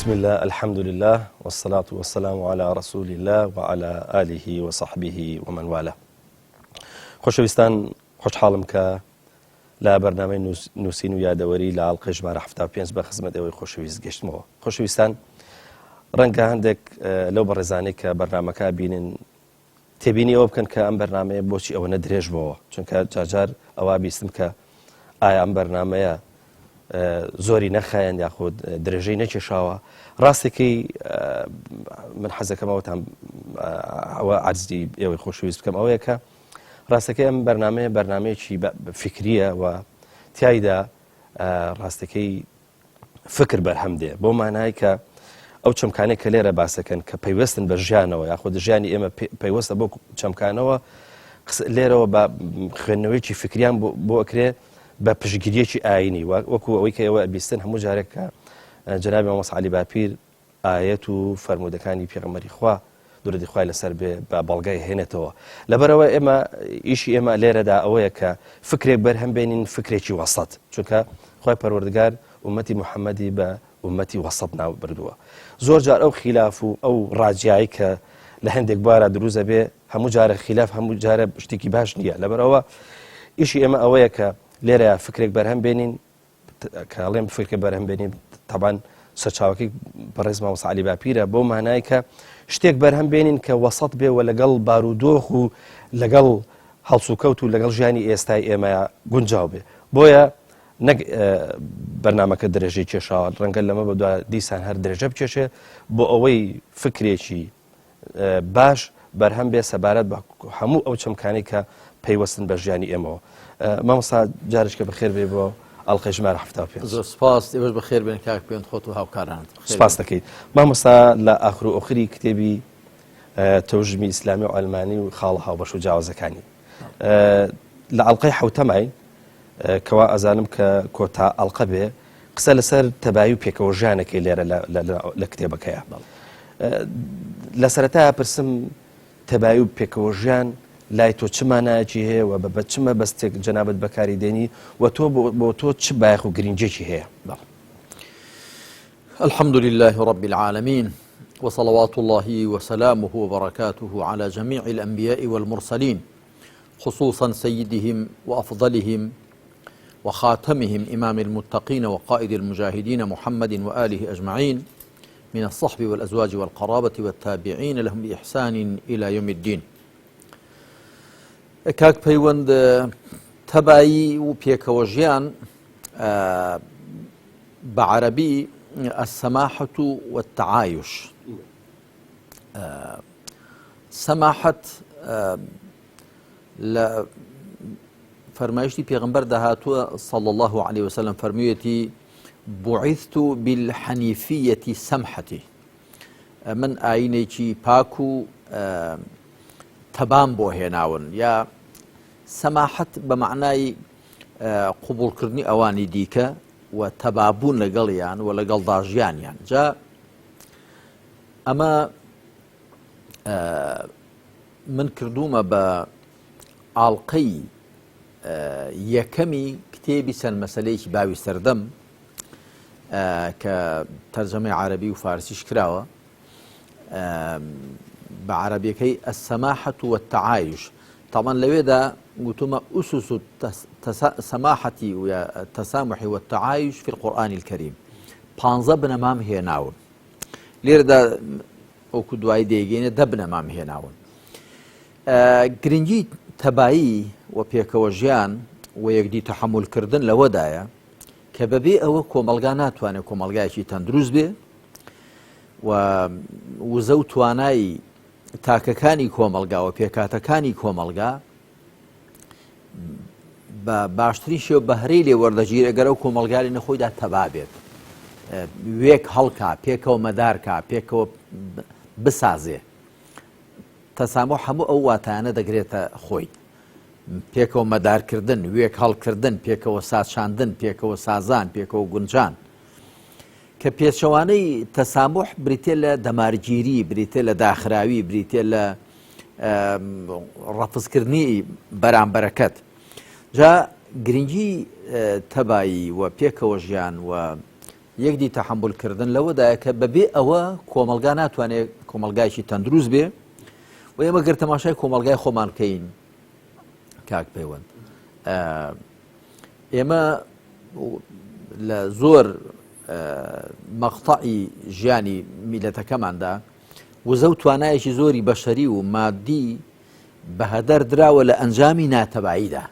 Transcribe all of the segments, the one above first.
بسم الله الحمد لله والصلاة والسلام على رسول الله وعلى آله وصحبه ومن والاه. خۆشەویستان خۆشحاڵم کە لا بەرنامەی نووسین و یادەوەری لە ئاڵلقەی ژمارە 75 بە خزمەت ئێوەی خۆشەویست گەشتمەوە. خۆشەویستان ڕەنگە هەندێک لەو بەڕێزانەی کە بەرنامەکە بینن تێبینی ئەوە بکەن کە ئەم بەرنامەیە بۆچی ئەوەنە درێژ بووەوە، چونکە جارجار ئەوا بیستم کە ئایا ئەم بەرنامەیە زۆری نەخایەن یاخود درێژەی نەکێشاوە. ڕاستێکی من حەزەکەمەوەتان ئەوە عەرزی ئێوەی خۆشەویست بکەم ئەوەیە کە ڕاستەکەی ئەم بەرنامەیەکی فکریە و تیایدا ڕاستەکەی فکر بەرهەم دێ بۆ مانای کە ئەو چەمکانەی کە لێرە باسەکەن کە پەیوەستن بە ژیانەوە یاخود ژیانی ئێمە پەیوەستە بۆ چەمکانەوە لێرەوە بە خوێندنەوەیکی فکریان بۆ ئەکرێ بە پشتگیریەکی ئاینی وەکو ئەوەی کە ئێوە بیستن هەموو جارێک کە جەنابی مامۆستا عەلی باپیر ئایەت و فەرمودەکانی پێغەمبەری خوا دوورەدی خوای لەسەر بێ بە بەڵگای هێنێتەوە. لەبەرەوە ئێمە ئیشی ئێمە لێرەدا ئەوەیە کە فکرێک بەرهەم بێنین، فکرێکی وەسەط، چونکە خوای پەروەردگار ئومەتی موحەممەدی بە ئومەتی وەسەط ناو بردووە. زۆر جار ئەو خیلاف و ئەو ڕاجایی کە لە هەندێک بارە دروزە بێ هەموو جارە خیلاف هەموو جارە شتێکی باش نییە. لەبەرەوە ئیشی ئێمە ئەوەیە کە لێرە فکرێک بەرهەم بێنین، کاڵێم فکرێک بەرهەم بێنین تەبان سەرچاوەکەی بەڕێز مامۆستا عەلی باپیرە بۆ مانای کە شتێک بەرهەم بێنین کە وەسەط بێ و لەگەڵ بارودۆخ و لەگەڵ هەڵسوکەوت و لەگەڵ ژیانی ئێستای ئێمە گونجاو بێ. بۆیە نەک بەرنامەکە درێژەی کێشاوە، ڕەنگە لەمە بەدوا دیسان هەر درێژە بکێشێ بۆ ئەوەی فکرێکی باش بەرهەم بێ سەبارەت بە هەموو ئەو چەمکانی کە پەیوەستن بە ژیانی ئێمەوە. مامۆستا جارێککە بەخێر بێ بۆ ئەڵلقەی ژمارە 75. زۆر سپاس، ئێوەش بەخێر بێن کاک پێوەند خۆت و هاوکارانت. سپاس دەکەیت. مامۆستا لە ئاخر و ئۆخری کتێبی تەوژمی ئیسلامی و ئەلمانی و خاڵە هاوبەش و جیاوازەکانی لە ئەڵلقەی حەوتەمای کەوا ئەزانم کە کۆتا ئەڵلقە بێ قسە لەسەر تەبایی و پێکەوە ژیانەکەی لێرە لە کتێبەکەیە. لە سەرەتایە پرسم تەبایی و پێکەوە ژیان لای تۆ چ مانایەکی هەیە و بە چمە بەستێک جەنابەت بەکاری دێنی و تۆ بۆ تۆ چ بایەخ و گرنگێکی هەیە؟ الحمد لله رب العالمين وصلوات الله وسلامه وبركاته على جميع الأنبياء والمرسلين خصوصا سيدهم وأفضلهم وخاتمهم إمام المتقين وقائد المجاهدين محمد وآله أجمعين من الصحب والأزواج والقرابة والتابعين لهم بإحسان إلى يوم الدين. کاک پەیوەند تەبایی و پێکەوە ژیان بە عەرەبی السەماحة والتعايش. سەماحەت لە فەرمایشتی پێغەمبەر داهاتووە صلى الله عليه وسلم فەرموویەتی بوعثت بالحەنیفیەة سەمحەتی، من ئاینێکی پاک و تەبام بۆ هێناون، یا سەماحەت بە معنای قوبوڵکردنی ئەوانی دیکە و تەبابوون لەگەڵیان و لەگەڵ داژیانیان. جا ئەمە من کردومە بە ئاڵلقەی یەکەمی کتێبی سەر مەسەلەیەکی باوی سەردەم کە تەرجەمەی عەرەبی و فارسیش کراوە بە عەرەبیەکەی السەماحة والتعايش. طبعا لەوێدا گوتومە ئوسوس السەماحة والتسامح والتعايش في القرآن الكريم 15 بنەمام هێناون. لێرەدا ئەوکو دوای دەیگەینە 10 بنەمام هێناون. گرنگی تەبایی و پێکەوە ژیان و یەکدی تەحەمولکردن لەوەدایە کە بەبێ ئەوە کۆمەلگا ناتوانێت کۆمەلگایەکی تەندروست بێ و وزە و توانای تاکەکانی کۆمەلگا و پێکاتەکانی کۆمەلگا بە باشترین شێوە بەهرەی لێ وەردەگیر ئەگەر ئەو کۆمەلگای لە خۆیدا تەبا بێت، وێک هەڵکا، پێکەوە مەدارکە، پێکەوە بسازێ. تەسامح هەموو ئەو واتانە دەگرێتە خۆی، پێکەوە مەدارکردن، وێک هەڵکردن، پێکەوە سازشاندن، پێکەوە سازان، پێکەوە گونجان، کە پێچەوانەی تەسامح بریتێ لە دەمارگیری، بریتێ لە داخراوی، بریتێ لە ڕەفزکردنی بەرامبەرەکەت. جا گرنگی تەبایی و پێکەوە ژیان و یەکدی تەحەمبولکردن لەوەدایە کە بەبێ ئەوە کۆمەلگا ناتوانێت کۆمەلگایکی تەندروست بێ و ئێمە گەر تەماشای کۆمەلگای خۆمان بکەین کاک پەیوەند ئێمە لە زۆر مەقتەعی ژیانی میلەتەکەماندا وزە و توانایەکی زۆری بەشەری و مادی بەهەدەر دراوە لە ئەنجامی ناتەباییدا،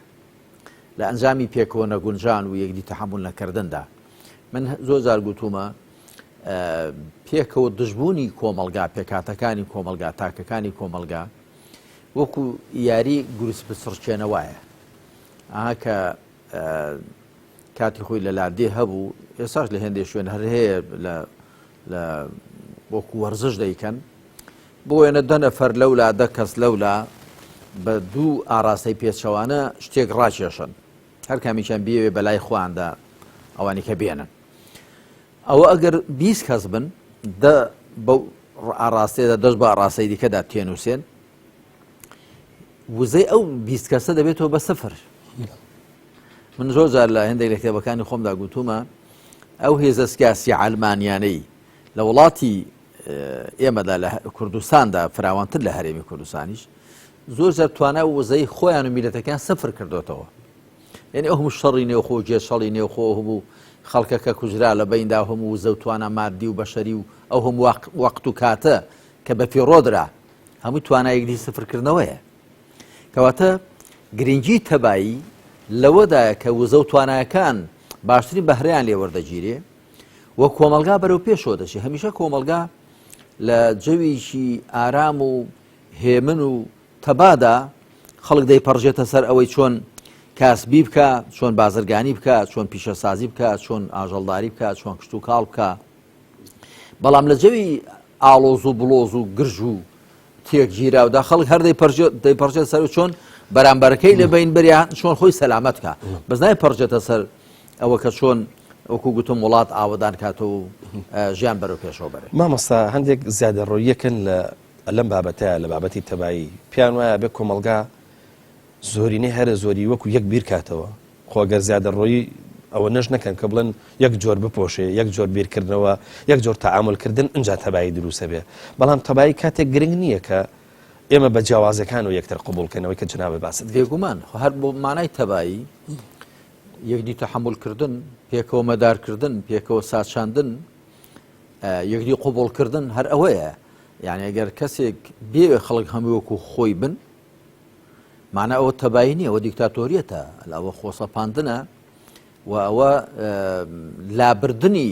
لە ئەنجامی پێکەوە نەگونجان و یەکدی تەحەمبول نەکردندا. من زۆر جار گوتومە پێکەوە دژبوونی کۆمەلگا، پێکاتەکانی کۆمەلگا، تاکەکانی کۆمەلگا وەکو یاری گروس بسڕکێنەوەیە. ئاها کە کاتی خۆی لە لادێ هەبوو، ئێساش لە هێندێک شوێن هەر هەیە لە وەکو وەرزش دەیکەن، بۆ وێنە دە نەفەر لەولا، دە کەس لەولا بە دوو ئاراستەی پێچەوانە شتێک ڕاکێشن، هەر کامیشان بێوێ بەلای خۆیاندا ئەوانی کە بێنن. ئەوە ئەگەر 20 کەس بن بەو ئاراستەیەدا دەست بە ئاراستەی دیکەدا تێنووسێن، وزەی ئەو 20 کەسە دەبێتەوە بە سەفر. من زۆر جار لە هێندێک لە کتێبەکانی خۆمدا گوتومە ئەو هێزە سیاسی ئالمانیانەی لە وڵاتی ئێمەدا لە کوردستاندا فراوانتر لە هەرێمی کوردستانیش زۆر جار توانای وزەی خۆیان و میلەتەکان سەفر کردوێتەوە. یعنی ئەو هەموو شەڕی نێوخۆ و جێشەڵی نێوخۆ هەبوو خەڵکەکە کوژرا لە بەیندا هەموو وزە و توانە مادی و بەشەری و ئەو هەموو وەقت و کاتە کە بە فیڕۆدرا هەمووی توانایەکدی سفرکردنەوەیە. کەواتە گرنگی تەبایی لەوەدایە کە وزە و توانایەکان باشترین بەهرەیان لێ وەردەگیرێ وە کۆمەلگا بەرەو پێشەوە دەچێت. هەمیشە کۆمەلگا لە جەویشی ئارام و هێمن و تەبادا خەڵک دەیپەڕژێتە سەر ئەوەی چۆن کاسبی بکە، چۆن بازرگانی بکە، چۆن پیشەسازی بکە، چۆن ئاژەڵداری بکە، چۆن کشت و کاڵ بکە. بەڵام لە جەوی ئاڵۆز و بڵۆز و گرژ و تێکگیراودا خەڵک هەر دەیپەڕژێت سەر چۆن بەرامبەرەکەی لە بین بریان چۆن خۆی سەلامەت بکە، بەس نایپەڕژێتە سەر ئەوە کە چۆن وەکو گوتم وڵات ئاوەدان کاتەوە و ژیان بەرەو پێشەوە بەرێ. مامۆستا هەندێک زیادە ڕۆیەکەن لەم بابەتەیە، لە بابەتی تەبایی پیان وایە بێ کۆمەلگا زۆرینەی هەرە زۆری وەکو یەک بیر کاتەوە. خۆگەر زیادە ڕۆیی ئەوە نەش نەکەن کە بڵێن یەک جۆر بپۆشێ، یەک جۆر بیرکردنەوە، یەک جۆر تەعاملکردن ئەنجا تەبایی دروستە بێ. بەڵام تەبایی کاتێک گرنگ نییە کە ئێمە بە جیاوازەکان و یەکتر قبولکەنەوەی کە جنابە باست. بێگومان هەر بۆ مانای تەبایی یەکدی تەحەمولکردن، پێکەوە مەدارکردن، پێکەوە ساچاندن، یەکدی قبولکردن هەر ئەوەیە. یعنی ئەگەر کەسێک بێوێ خەڵک هەموو وەکو خۆی بن، معنە ئەوە تەبایی نییە، ئەوە دیکتاتۆریەتە، ئەوە خۆسەپاندنە و ئەوە لابردنی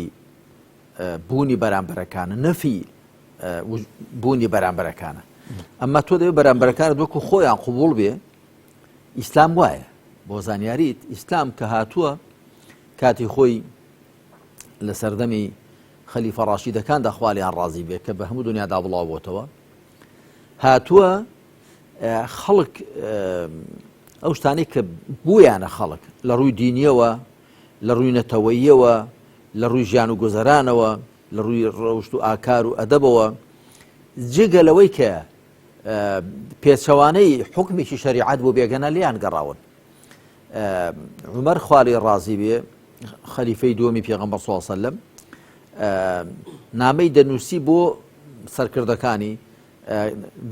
بوونی بەرامبەرەکانە، نەفی بوونی بەرامبەرەکانە. ئەمما تۆ دەوێت بەرامبەرەکانت وەکو خۆیان قبول بێ. ئیسلام وایە، بۆ زانیاریت ئیسلام کە هاتووە کاتی خۆی لە سەردەمی خەلیفە ڕاشیدەکان داخوالیان ڕازی بێ کە بە هەموو دنیادا بڵاو بۆتەوە، هاتووە خەڵک ئەو شتانەی کە بوویانە خەڵک لە ڕووی دینیەوە، لە ڕووی نەتەوەییەوە، لە ڕووی ژیان و گۆزەرانەوە، لە ڕووی ڕەوشت و ئاکار و ئەدەبەوە، جێگە لەوەی کە پێچەوانەی حکمێکی شەریعەت بۆ بێگەنە لیان گەڕاون. عومەر خوالی ڕازی بێ، خەلیفەی دووەمی پێغەمبەر صلی الله علیه وسلم، نامەی دەنووسی بۆ سەرکردەکانی،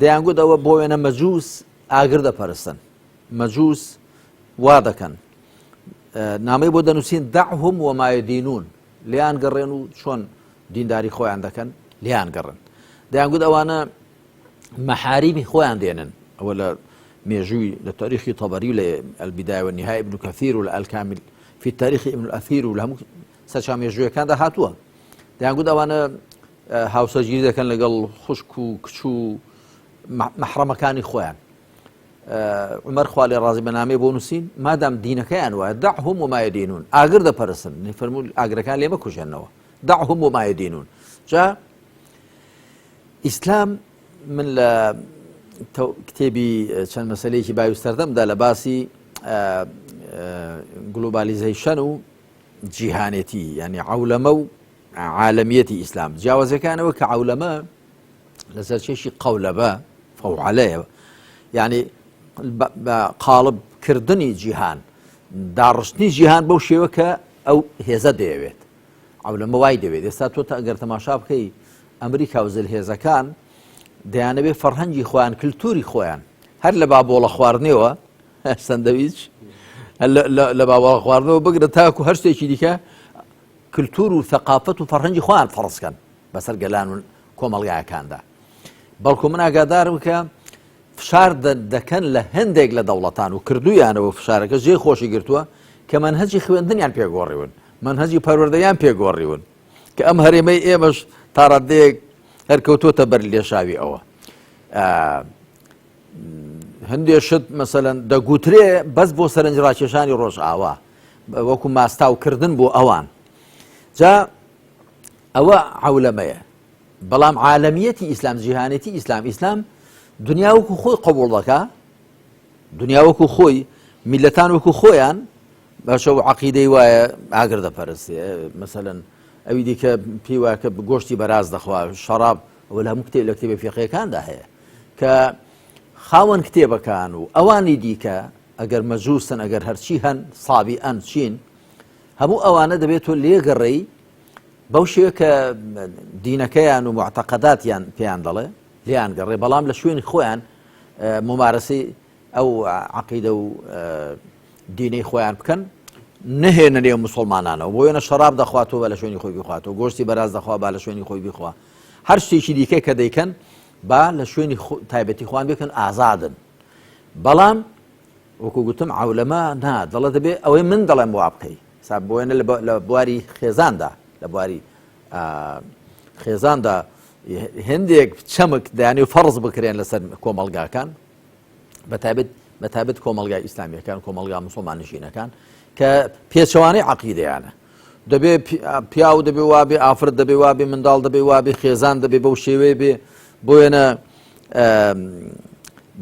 دەیانگوت ئەوە بۆ وێنە مەجووس ئاگر دەپەرستن، مەجووس وا دەکەن، نامەی بۆ دەنووسین دەعهم وما یدینون، لیان گەڕێن و چۆن دینداری خۆیان دەکەن لیان گەڕن. دەیانگوت ئەوانە مەحاریمی خۆیان دێنن. ئەوە لە مێژووی لە تاریخی تەبەری و لە البدایە والنهایە ابن کەثیر و لە الکامل فی التاریخ ابن الأثیر و لە هەموو سەرچاو مێژوویەکاندا هاتووە. دەیانگوت ئەوانە هاوسەرگیری دەکەن لەگەڵ خوشک و کچ و مەحرەمەکانی خۆیان. عومەر خوا لێ ڕازی بە نامەیە بۆ نووسین، مادام دینەکەیان وایە دەعهم وما یدینون، ئاگر دەپەرستن، فەرموو ئاگرەکان لێ مەکوژێنەوە، دەعهم وما یدینون. جا ئیسلام من لە کتێبی چەند مەسەلەیەکی باویستەردەمدا لە باسی گلۆبالیزەیشن و جیهانێتی، یعنی عەولەمە و عالەمیەتی ئیسلام، جیاوازەکانەوە کە عەولەمە لەسەر چێشی قەولەبە فەوعەلەیە، یعنی بە قاڵبکردنی جیهان، داڕشتنی جیهان بەو شێوە کە ئەو هێزە دەیەوێت. عولەمە وای دەوێت ئێستا تۆ ئەگەر تەماشا بکەی ئەمریکا و زلهێزەکان دەیانەبێ فەرهەنگی خۆیان کللتوری خۆیان هەر لە بابۆڵە خواردنەوە سندویچ لە بابۆڵە خواردنەوە بگرە تاکو هەر شتێکی دیکە کللتور و ثەقافەت و فەرهەنگی خۆیان فەڕزکەن بەسەر گەلان و کۆمەڵگایەکاندا بەڵکو من ئاگادارم کە فشار دەکەن لە هەندێک لە دەوڵەتان و کردویانەوە فشارەکە جێ خۆشی گرتووە کە منهەجی خوێندنیان پێگۆڕیون منهەجی پەروەردەیان پێگۆڕیون کە ئەم هەرێمەی ئێمەش تا ڕادەیەک هەرکەوتۆتە بەر لێشاوی ئەوە هەندێک شت مەسەلەن دەگوترێ بەس بۆ سەرنجڕاکێشانی ڕۆژ ئاوا وەکو ماستاوکردن بۆ ئەوان جا ئەوە عەولەمەیە بەڵام عالەمیەتی ئیسلام جیهانێتی ئیسلام دنیا وەکو خۆی قبوڵ دەکا دنیا وەکو خۆی میلەتان وەکو خۆیان باشە و عەقیدەی وایە ئاگر دەپەرستێ مەسەلەن ئەوی دیکە پێی وایە کە گۆشتی بەراز دەخوا شەراب ئەوە لە هەموو کتێب لە کتێبە فیقیەکاندا هەیە کە خاوەن کتێبەکان و ئەوانی دیکە ئەگەر مەجووسن ئەگەر هەرچی هەن سابی ئەن چین هەموو ئەوانە دەبێت تۆ لێگەڕێی بەو شێوە کە دینەکەیان و معتەقەداتیان پێیان دەڵێ لیان گەڕێ بەڵام لە شوێنی خۆیان ممارەسەی ئەو عەقیدە و دینەی خۆیان بکەن نهێنە نێو موسڵمانانەوە بۆ وێنە شەراب دەخواتەوە بە لە شوێنی خۆی بخواتەوە گۆشتی بەراز دەخوا با لە شوێنی خۆی بخوا هەر شتێکی دیکە کە دەیکەن با لە شوێنی تایبەتی خۆیان بکەن ئازادن بەڵام وەکو گوتم عەولەمە نا دەڵێ دەبێ ئەوەی من دەڵێم وا بکەی سا بۆ وێنە لە بواری خێزاندا لە بواری خێزاندا هەندێک چەمک دەیانێ فەرز بکرێن لەسەر کۆمەڵگاکان بەتایبەت کۆمەڵگای ئیسلامیەکان کۆمەڵگا موسڵمان نشینەکان کە پێچەوانەی عەقیدەیانە دەبێ پیا و دەبێ وابێ ئافرەت دەبێ وابێ منداڵ دەبێ وابێ خێزان دەبێ بەو شێوەیە بێ بۆ وێنە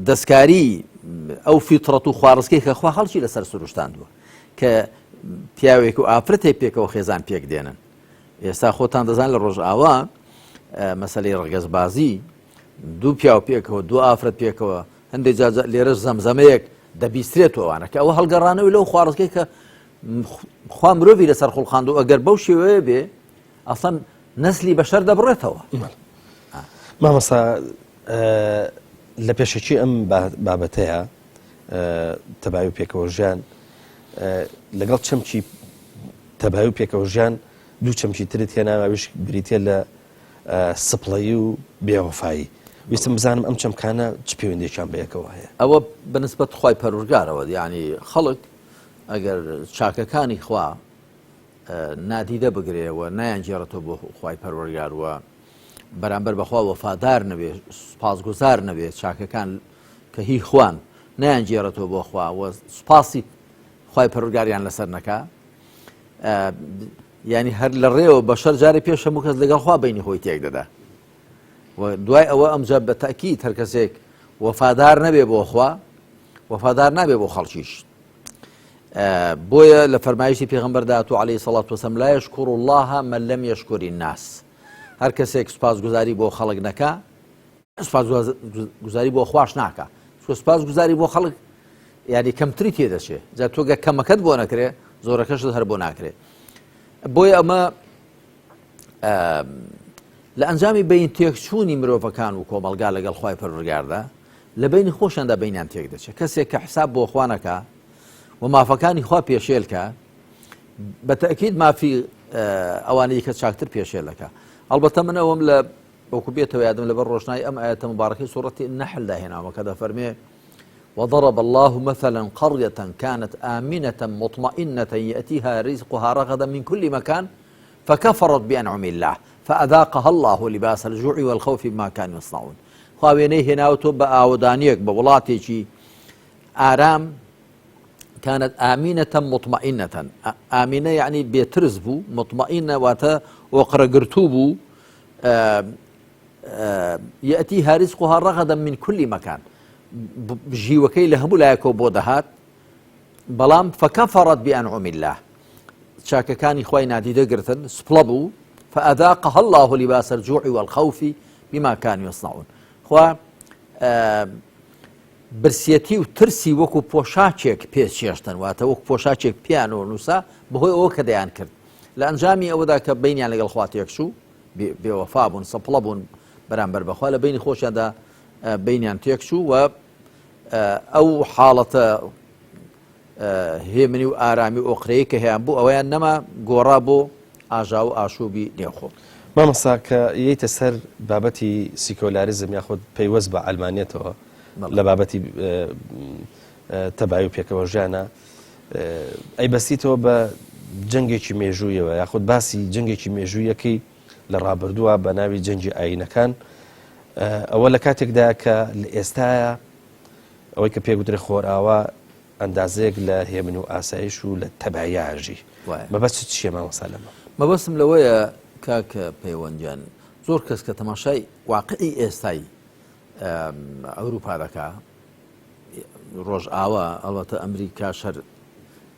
دەستکاری ئەو فیتڕەت و خوارزکەی کە خوا هەڵکی لەسەر سروشتاندووە کە پیاوێک و ئافرەتێ پێکەوە خێزان پێک دێنن ئێستا خۆتان دەزان لە ڕۆژ ئاوا مەسەلەی ڕگەزبازی دوو پیاو پێکەوە دوو ئافرەت پێکەوە هەندێک جا لێرەش زەمزەمەیەک دەبیسترێتەوەوانە کە ئەوە هەڵگەڕانەوەی لەو خوارزگەی کە خوا مرۆڤی لەسەر خوڵقاند و ئەگەر بەو شێوەیە بێ ئەسڵەن نەسلی بەشەر دەبڕێتەوە مامەستا لە پێشەکی ئەم بابەتەیە تەباوی و پێکەوە ژیان لەگەڵ چەمکی تەباوی و پێکەوە ژیان دوو چەمکی ترت هێناویش بریتە لە سپڵەیی و بێوەفایی ویستم بزانم ئەم چەمکانە چ پەیوەندێکیان بەیەکەوە هەیە ئەوە بەنسبەت خوای پەروەردگارەوە یعنی خەڵک ئەگەر چاکەکانی خوا نادیدە بگرێەوە نایانگێڕێتەوە بۆ خوای پەروەردگارەوە بەرامبەر بەخوا وەفادار نەبێ سوپاسگوزار نەبێت چاکەکان کە هی خوان نایانگێڕێتەوە بۆ خوا و سوپاسی خوای پەروەردگاریان لەسەر نەکا ینی هەر لە ڕێوە بەشەر جارێ پێش هەموو کەس لەگەڵ خوا بینی خۆی تێک دەدا و دوای ئەوە ئەمجا بە تەکید هەر کەسێک وەفادار نەبێ بۆ خوا وەفادار نابێ بۆ خەڵکیش بۆیە لە فەرمایشی پێغەمبەردا تو عەلەیهی سەڵات وەسەلام لا یەشکور الله من لەم یەشکر الناس هەر کەسێک سوپاسگوزاری بۆ خەڵک نەکا سوپاسگوزاری بۆ خوش ناکە سوپاسگوزاری بۆ خەڵک یعنی کەمتری تێدەچێ جا تۆگە کەمەکەت بۆ نەکرێ زۆرەکەشت هەر بۆ ناکرێت بۆیە ئەمە لە ئەنجامی بین تێکچوونی مرۆڤەکان و کۆمەڵگا لەگەڵ خوای پەروەردگاردا لە بینی خۆشیاندا بینیان تێک دەچێت کەسێک کە حساب بۆ خوا نەکا و مافەکانی خوا پێشێلکە بە تەکید مافی ئەوانەی کە چاکتر پێشێلەکە ئەڵبەتە من ئەوەم لە وەکو بێتەوە یادم لەبەر ڕۆژنای ئەم ئاەتە مبارەکەی سوورەتی نەحل داهێناوە کە دەفەرمێ وضرب الله مثلا قرية كانت آمنة مطمئنة يأتيها رزقها رغدا من كل مكان فكفرت بأنعم الله فأذاقها الله لباس الجوع والخوف بما كانوا يصنعون خاوێنەی هێناوتۆ بە ئاودانیەک بە وڵاتێکی ئارام كانت آمنة مطمئنة آمنة يعني بێترس بوو مطمئنة واتە وەقرەگرتوو بوو يأتيها رزقها رغدا من كل مكان ژیوەکەی لە هەموو لایەکەوە بۆ دەهات بەڵام فكفرت بأنعم الله چاکەکانی خوای نادیدە گرتن سپڵە بوو فأذاقها الله لباس الجوع والخوف بما كانوا يصنعون خوا برسیەتی و ترسی وەکو پۆشاچێک پێچێشتن واتە وەکو پۆشاچێک پیانەوە نووسا بەهۆی ئەوە کە دەیان کرد لە ئەنجامی ئەوەدا کە بینیان لەگەڵ خوا تێکچوو بێوەفا بوون سەپڵە بوون بەرامبەر بەخوا لە بینی خۆشیاندا بینیان تێکچوو و ئەو حاڵەتە هێمنی و ئارامی و ئۆقرەیە کە هەیە بوو ئەوەیان نەما گۆڕا بۆ ئاژا و ئاشوبی نێوخۆ. مامەستا کە یەیتە سەر بابەتی سیکۆلاریزم یاخود پەیوەست بە ئەلمانیەتەوە لە بابەتی تەبای و پێکەوە ژیانە ئەی بەستیتەوە بە جەنگێکی مێژوویەوە یاخود باسی جەنگێکی مێژوویەکەی لە ڕابردووە بە ناوی جەنگی ئاینەکان ئەوە لە کاتێکدا کە لە ئێستاە ئەوەی کە پێگوترێ خۆرئاوا ئەندازەیەک لە هێمن و ئاسایش و لە تەبایاژی مەبەست چییە مامەستا لەمە؟ مەبەستم لەوەیە کاکە پەیوەندیان زۆر کەس کە تەماشای واقعی ئێستای ئەوروپا دەکا ڕۆژئاوا ئەڵەتە ئەمریکا شەر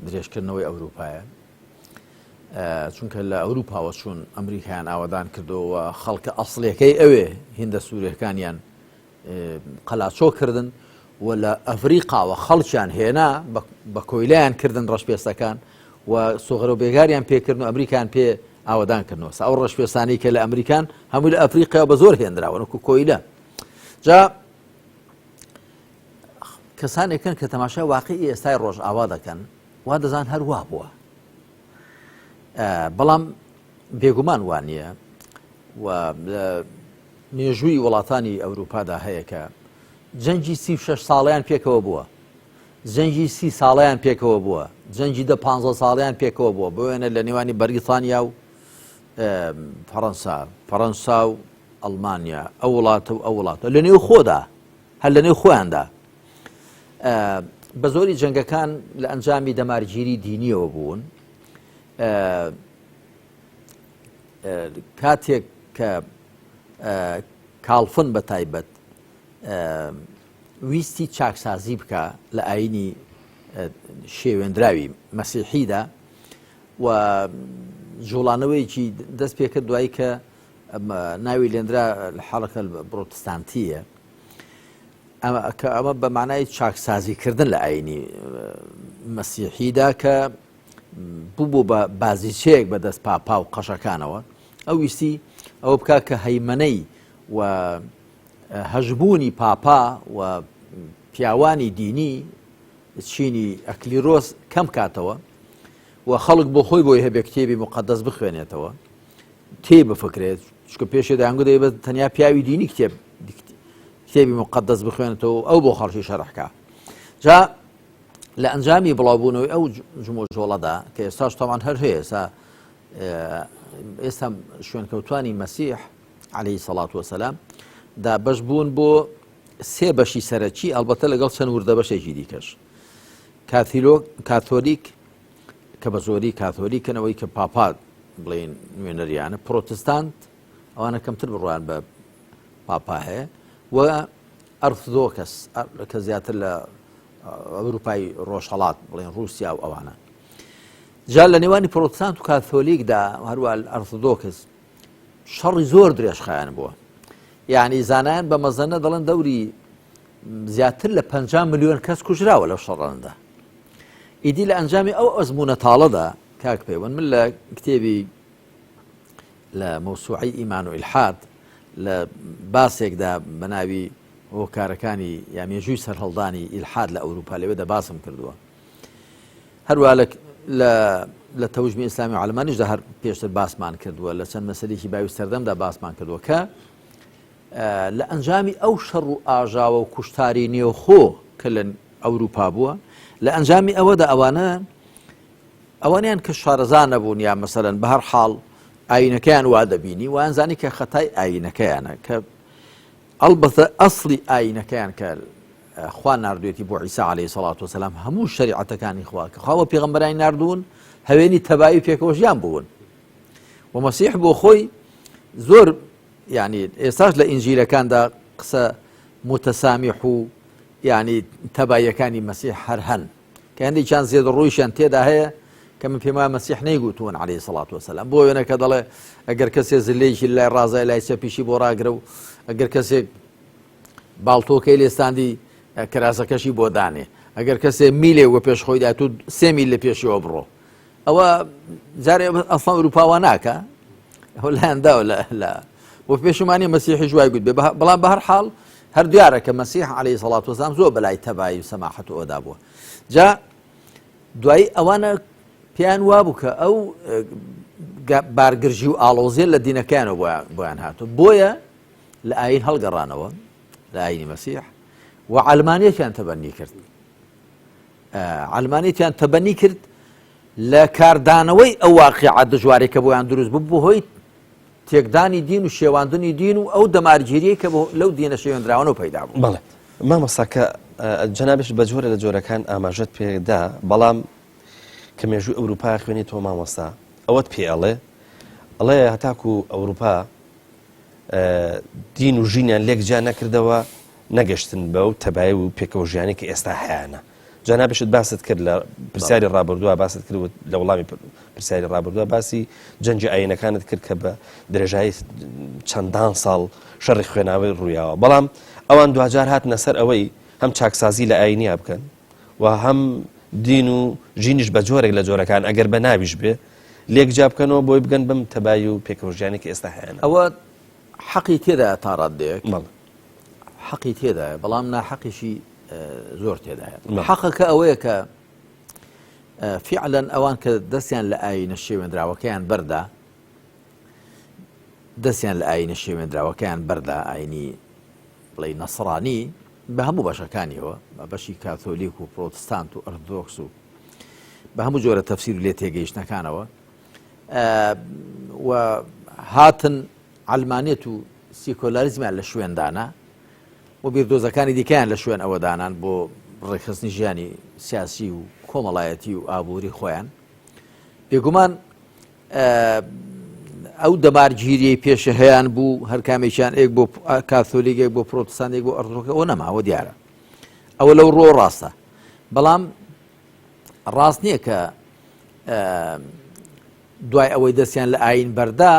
درێژکردنەوەی ئەوروپایە چونکە لە ئەوروپاوە چوون ئەمریکایان ئاوادان کردەوە خەڵکە ئەسڵیەکەی ئەوێ هیندە سووریەکانیان قەلاچۆ کردن و لە ئەفریقاوە خەڵکیان هێنا بە کۆیلایان کردن ڕەشپێستەکان و سۆغەرە و بێگاریان پێکردن و ئەمریکان پێ ئاوادان کردنەوە ئەو ڕەشپێستانەی کە لە ئەمریکان هەموو لە ئەفریقا بە زۆر هێنراوە وەکو کۆیلە جا کەسانێکن کە تەماشای واقعی ئێستای ڕۆژئاوا دەکەن وا دەزان هەروە بووە بەڵام بێگومان وانە و مێژووی وڵاتانی ئەوروپادا هەیە کە جەنگی 36 ساڵیان پێکەوە بووە جەنگی 30 ساڵیان پێکەوە بووە جەنگی 15 ساڵیان پێکەوە بووە بۆیە لە نێوانی بەریتانیا و فەڕەنسا و ئەڵمانیا ئەو وڵاتە و ئەو وڵاتە لە نێو خۆدا هەر لە نێو خۆیاندا بە زۆری جەنگەکان لە ئەنجامی دەمارگیری دینیەوە بوون کاتێک کە کاڵفن بە تایبەت ویستی چاکسازی بکە لە ئاینی شێوێنراوی مەسیحیدا و جوڵانەوەیکی دەست پێکرد دوایی کە ناوی لێنرا حەڵەکە پرۆتستانتیە کە ئەمە بە معنای چاکسازیکردن لە ئاینی مەسیحیدا کە بوو بە بازیچەیەک بەدەست پاپا و قەشەکانەوە ئەو ویستی ئەوە بکە کە هەیمەنەی و هەژبوونی پاپا و پیاوانی دینی چینی ئەکلیرۆس کەم کاتەوە و خەڵک بۆ خۆی بۆی هەبێ کتێبی مقدەس بخوێنێتەوە تێ بفکرێت چکە پێشێ دەیانگو دەیبێت تەنیا پیاوی دینی کتێبی مقدەس بخوێنێتەوە ئەو بۆ خەڵکی شەرحکە جا لە ئەنجامی بڵاوبوونەوەی ئەو جمۆژۆڵەدا کە ئێستاش تەمان هەر هەیە ئێستا شوێنکەوتوانی مەسیح عەلەیهی سەڵات وەسەلام دا بەش بوون بۆ سێ بەشی سەرەکی ئەلبەتە لەگەڵ چەند وردە بەشێکی دیکەش کاتۆلیک کە بە زۆری کاتۆلیکەنەوەی کە پاپات بڵێن نوێنەریانە پرۆتستانت ئەوانە کەمتر بڕوان بە پاپا هەیە و ئەرثۆدۆکس کە زیاتر لە ئەوروپای ڕۆژهەڵات بڵێن رووسیا و ئەوانە جا لە نێوانی پرۆتستانت و کاتۆلیکدا هەروە ئەرثۆدۆکس شەڕی زۆر درێژخایان بووە یعنی زانایان بە مەزەنە دەڵێن دەوری زیاتر لە 50 ملیۆن کەس کوژراوە لەو شەڕەندا ئیدی لە ئەنجامی ئەو ئەزمونە تاڵەدا کاک پەیوەند من لە کتێبی لە مەوسوعەی ئیمان و ئیلحاد لە باسێکدا بە ناوی هۆکارەکانی یا مێژووی سەرهەڵدانی ئیلحاد لە ئەوروپا لەوێدا باسم کردووە هەروە لە تەوژمی ئیسلامی و عەلمانیشدا هەر پێشتر باسمان کردووە لە چەند مەسەلێکی باوی سەردەمدا باسمان کردووە کە لە ئەنجامی ئەو شەڕ و ئاژاوە و کوشتاری نێوخۆ کە لە ئەوروپا بووە لە ئەنجامی ئەوەدا ئەوانیان کە شارەزان نەبوون یا مەسەلەن بە هەر حاڵ ئاینەکەیان وا دەبینی ویان زانی کە خەتای ئاینەکەیانە کە ئەڵبەتە ئەسڵی ئاینەکەیان کە خوا ناردوێتی بۆ عیسا عەلەیهی سەڵات وسەلام هەموو شەریعەتەکانی خوا کە خوا بە پێغەمبەرانی ناردوون هەوێنی تەبایی پێکەوە ژیان بوون و مەسیح بۆ خۆی زۆر یعنی ئێستاش لە ئینجیلەکاندا قسە متەسامیح و یعنی تەباییەکانی مەسیح هەر هەن کە هەندێک چند زێدە ڕوویشیان تێدا هەیە کە من پێم وایە مەسیح نەیگوتوون عەلەیهی سەڵات وسەلام بۆ وێنە کە دەڵێ ئەگەر کەسێک زلەیەکی لای ڕازای لای چەپیشی بۆ ڕاگرە و ئەگەر کەسێک باڵتۆکەی لێستاندی کراسەکەشی بۆ دانێ ئەگەر کەسێ میلێ وە پێش خۆی دات و 3 میل لە پێشەوە بڕۆ ئەوە جارێ ئەسڵان ئەوروپاوە ناکە ئەو لایەنداوە لا بۆ پێشمانی مەسیحی جوای گوت بێ بەڵام بە هەر حاڵ هەر دیارە کە مەسیح عەلەیهی سەڵات وەسەلام زۆر بەلای تەبایی و سەماحەت و ئەودا بووە. جا دوایی ئەوانە پێیان وابوو کە ئەو بارگرژی و ئاڵۆزیە لە دینەکانەوە بۆیان هاتووە، بۆیە لە ئاین هەڵگەڕانەوە لە ئاینی مەسیح و عەلمانیەتیان تەبەنی کرد. عەلمانیەتیان تەبەنی کرد لە کاردانەوەی ئەو واقیعە دژوارێک کە بۆیان دروست بوو بۆ هۆی تێکدانی دین و شێواندنی دین و ئەو دەمارگیریە کە لەو دینە شێوێنراوەوە پەیدا بوو. بەڵێ مامۆستاکە جەنابش بە جۆرە لە جۆرەکان ئاماژەت پێدا، بەڵام کە مێژووی ئەوروپا خوێنی تۆ مامۆستا ئەوەت پێ ئەڵێ هەتاکو ئەوروپا دین و ژینیان لێک جا نەکردەوە نەگەشتن بە و تەبایە و پێکەوە ژیانی کە ئێستا هەیەە. جەنابشت باست کرد لە پرسیاری ڕابردووە باست کرد لە وەڵامی پرسیاری ڕابردووە باسی جەنجی ئاینەکانت کرد کە بە درێژایی چەندان ساڵ شەڕی خوێناوی ڕوویاوە، بەڵام ئەوان دوجار هاتنە سەر ئەوەی هەم چاکسازی لە ئاینیا بکەن و هەم دین و ژینیش بە جۆرێک لە جۆرەکان ئەگەر بە ناویش بێ لێک جا بکەنەوە بۆی بگەن بم تەبایی و پێکەوە ژیانی کە ئێستا هەیە. ئەوە حەقی تێدایە تا ڕادێک حەقی تێدایە، بەڵام ناحەقیشی زۆر تێدایە. حەقەکە ئەوەیە کە فعلەن ئەوان کە دەستیان لە ئاینە شێوێنراوەکەیان بەردا شێوێنراوەکەیان بەردا ئاینی بڵێ نەسڕانی بە هەموو بەشەکانیەوە بە بەشی کاتۆلیک و پرۆتستانت و ئەرتۆدۆکس و بە هەموو جۆرە تەفسیر و لێ تێگەیشتنەکانەوە و هاتن عەلمانیەت و سیکۆلاریزمیان لە شوێندانا و بیردۆزەکانی دیکەیان لە شوێن ئەوەدانان بۆ ڕێکخستنی ژیانی سیاسی و کۆمەڵایەتی و ئابووری خۆیان. بێگومان ئەو دەمارگیریەی پێشە هەیەیان بوو، هەر کامێکیان ئێک بۆ کاتۆلیکێک بۆ پرۆتستانێک بۆ ئەرتۆدۆکس ئەوە نەماوە دیارە، ئەوە لەو ڕۆ ڕاستە، بەڵام ڕاست نییە کە دوای ئەوەی دەستیان لە ئاین بەردا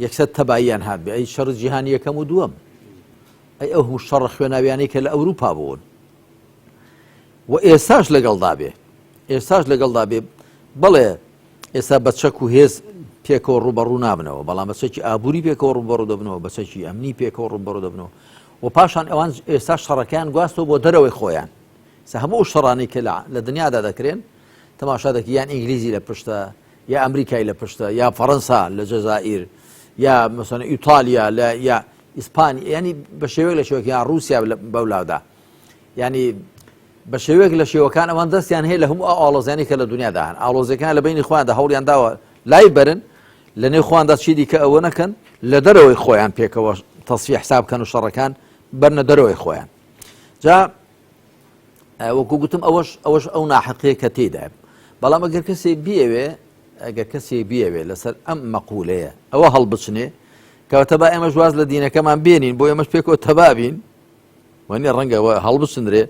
یەکسەر تەباییان هات بێ. ئەی شەڕ جیهانی یەکەم و دووەم، ئەی ئەو هەموو شەڕ خوێناویانەی کە لە ئەوروپا بوون و ئێستاش لەگەڵدا بێ بەڵێ ئێستا بە چەک و هێز پێکەوە ڕوبەڕوو نابنەوە، بەڵام بە چەکی ئابووری پێکەوە ڕوبەڕوو دەبنەوە، بە چەکی ئەمنی پێکەوە ڕوبەڕوو دەبنەوە و پاشان ئەوان ئێستا شەڕەکەیان گواستەوە بۆ دەرەوەی خۆیان. هەموو شەڕانی کە لە دنیادا دەکرێن تەماشا دەکەی یان ئینگلیزی لە پشتە یا ئەمریکای لە پشتە یا فەڕەنسا لە جەزائیر یا مەسەڵەن ئیتالیا یا ئیسپانی، ینی بە شێوەیەک لە شێوەکە یان رووسیا بەولادا، ینی بە شێوەیەک لە شێوەکان ئەوان دەستیان هەیە لە هەموو ئاڵۆزیانی کە لە دنیادا هەن. ئاڵۆزەکان لە بینی خۆیاندا هەوڵیان داوە لای بەرن لە نێو خۆیاندا چیدی کە ئەوە نەکەن لە دەرەوەی خۆیان پێکەوە تەسفیح حساب بکەن و شەڕەکان بەرنە دەرەوەی خۆیان. جا وەکو گوتم ئەوەش ئەو ناحەقەیە کە تێدایە، بەڵام ئەگەر کەسێ بیەوێ لەسەر ئەم مەقولەیە ئەوە هەڵبچنێ کەواتە با ئێمەش واز لە دینەکەمان بێنین بۆ ئێمەش پێکەوە تەبابین وەنی ڕەنگەوە هەڵبچندرێ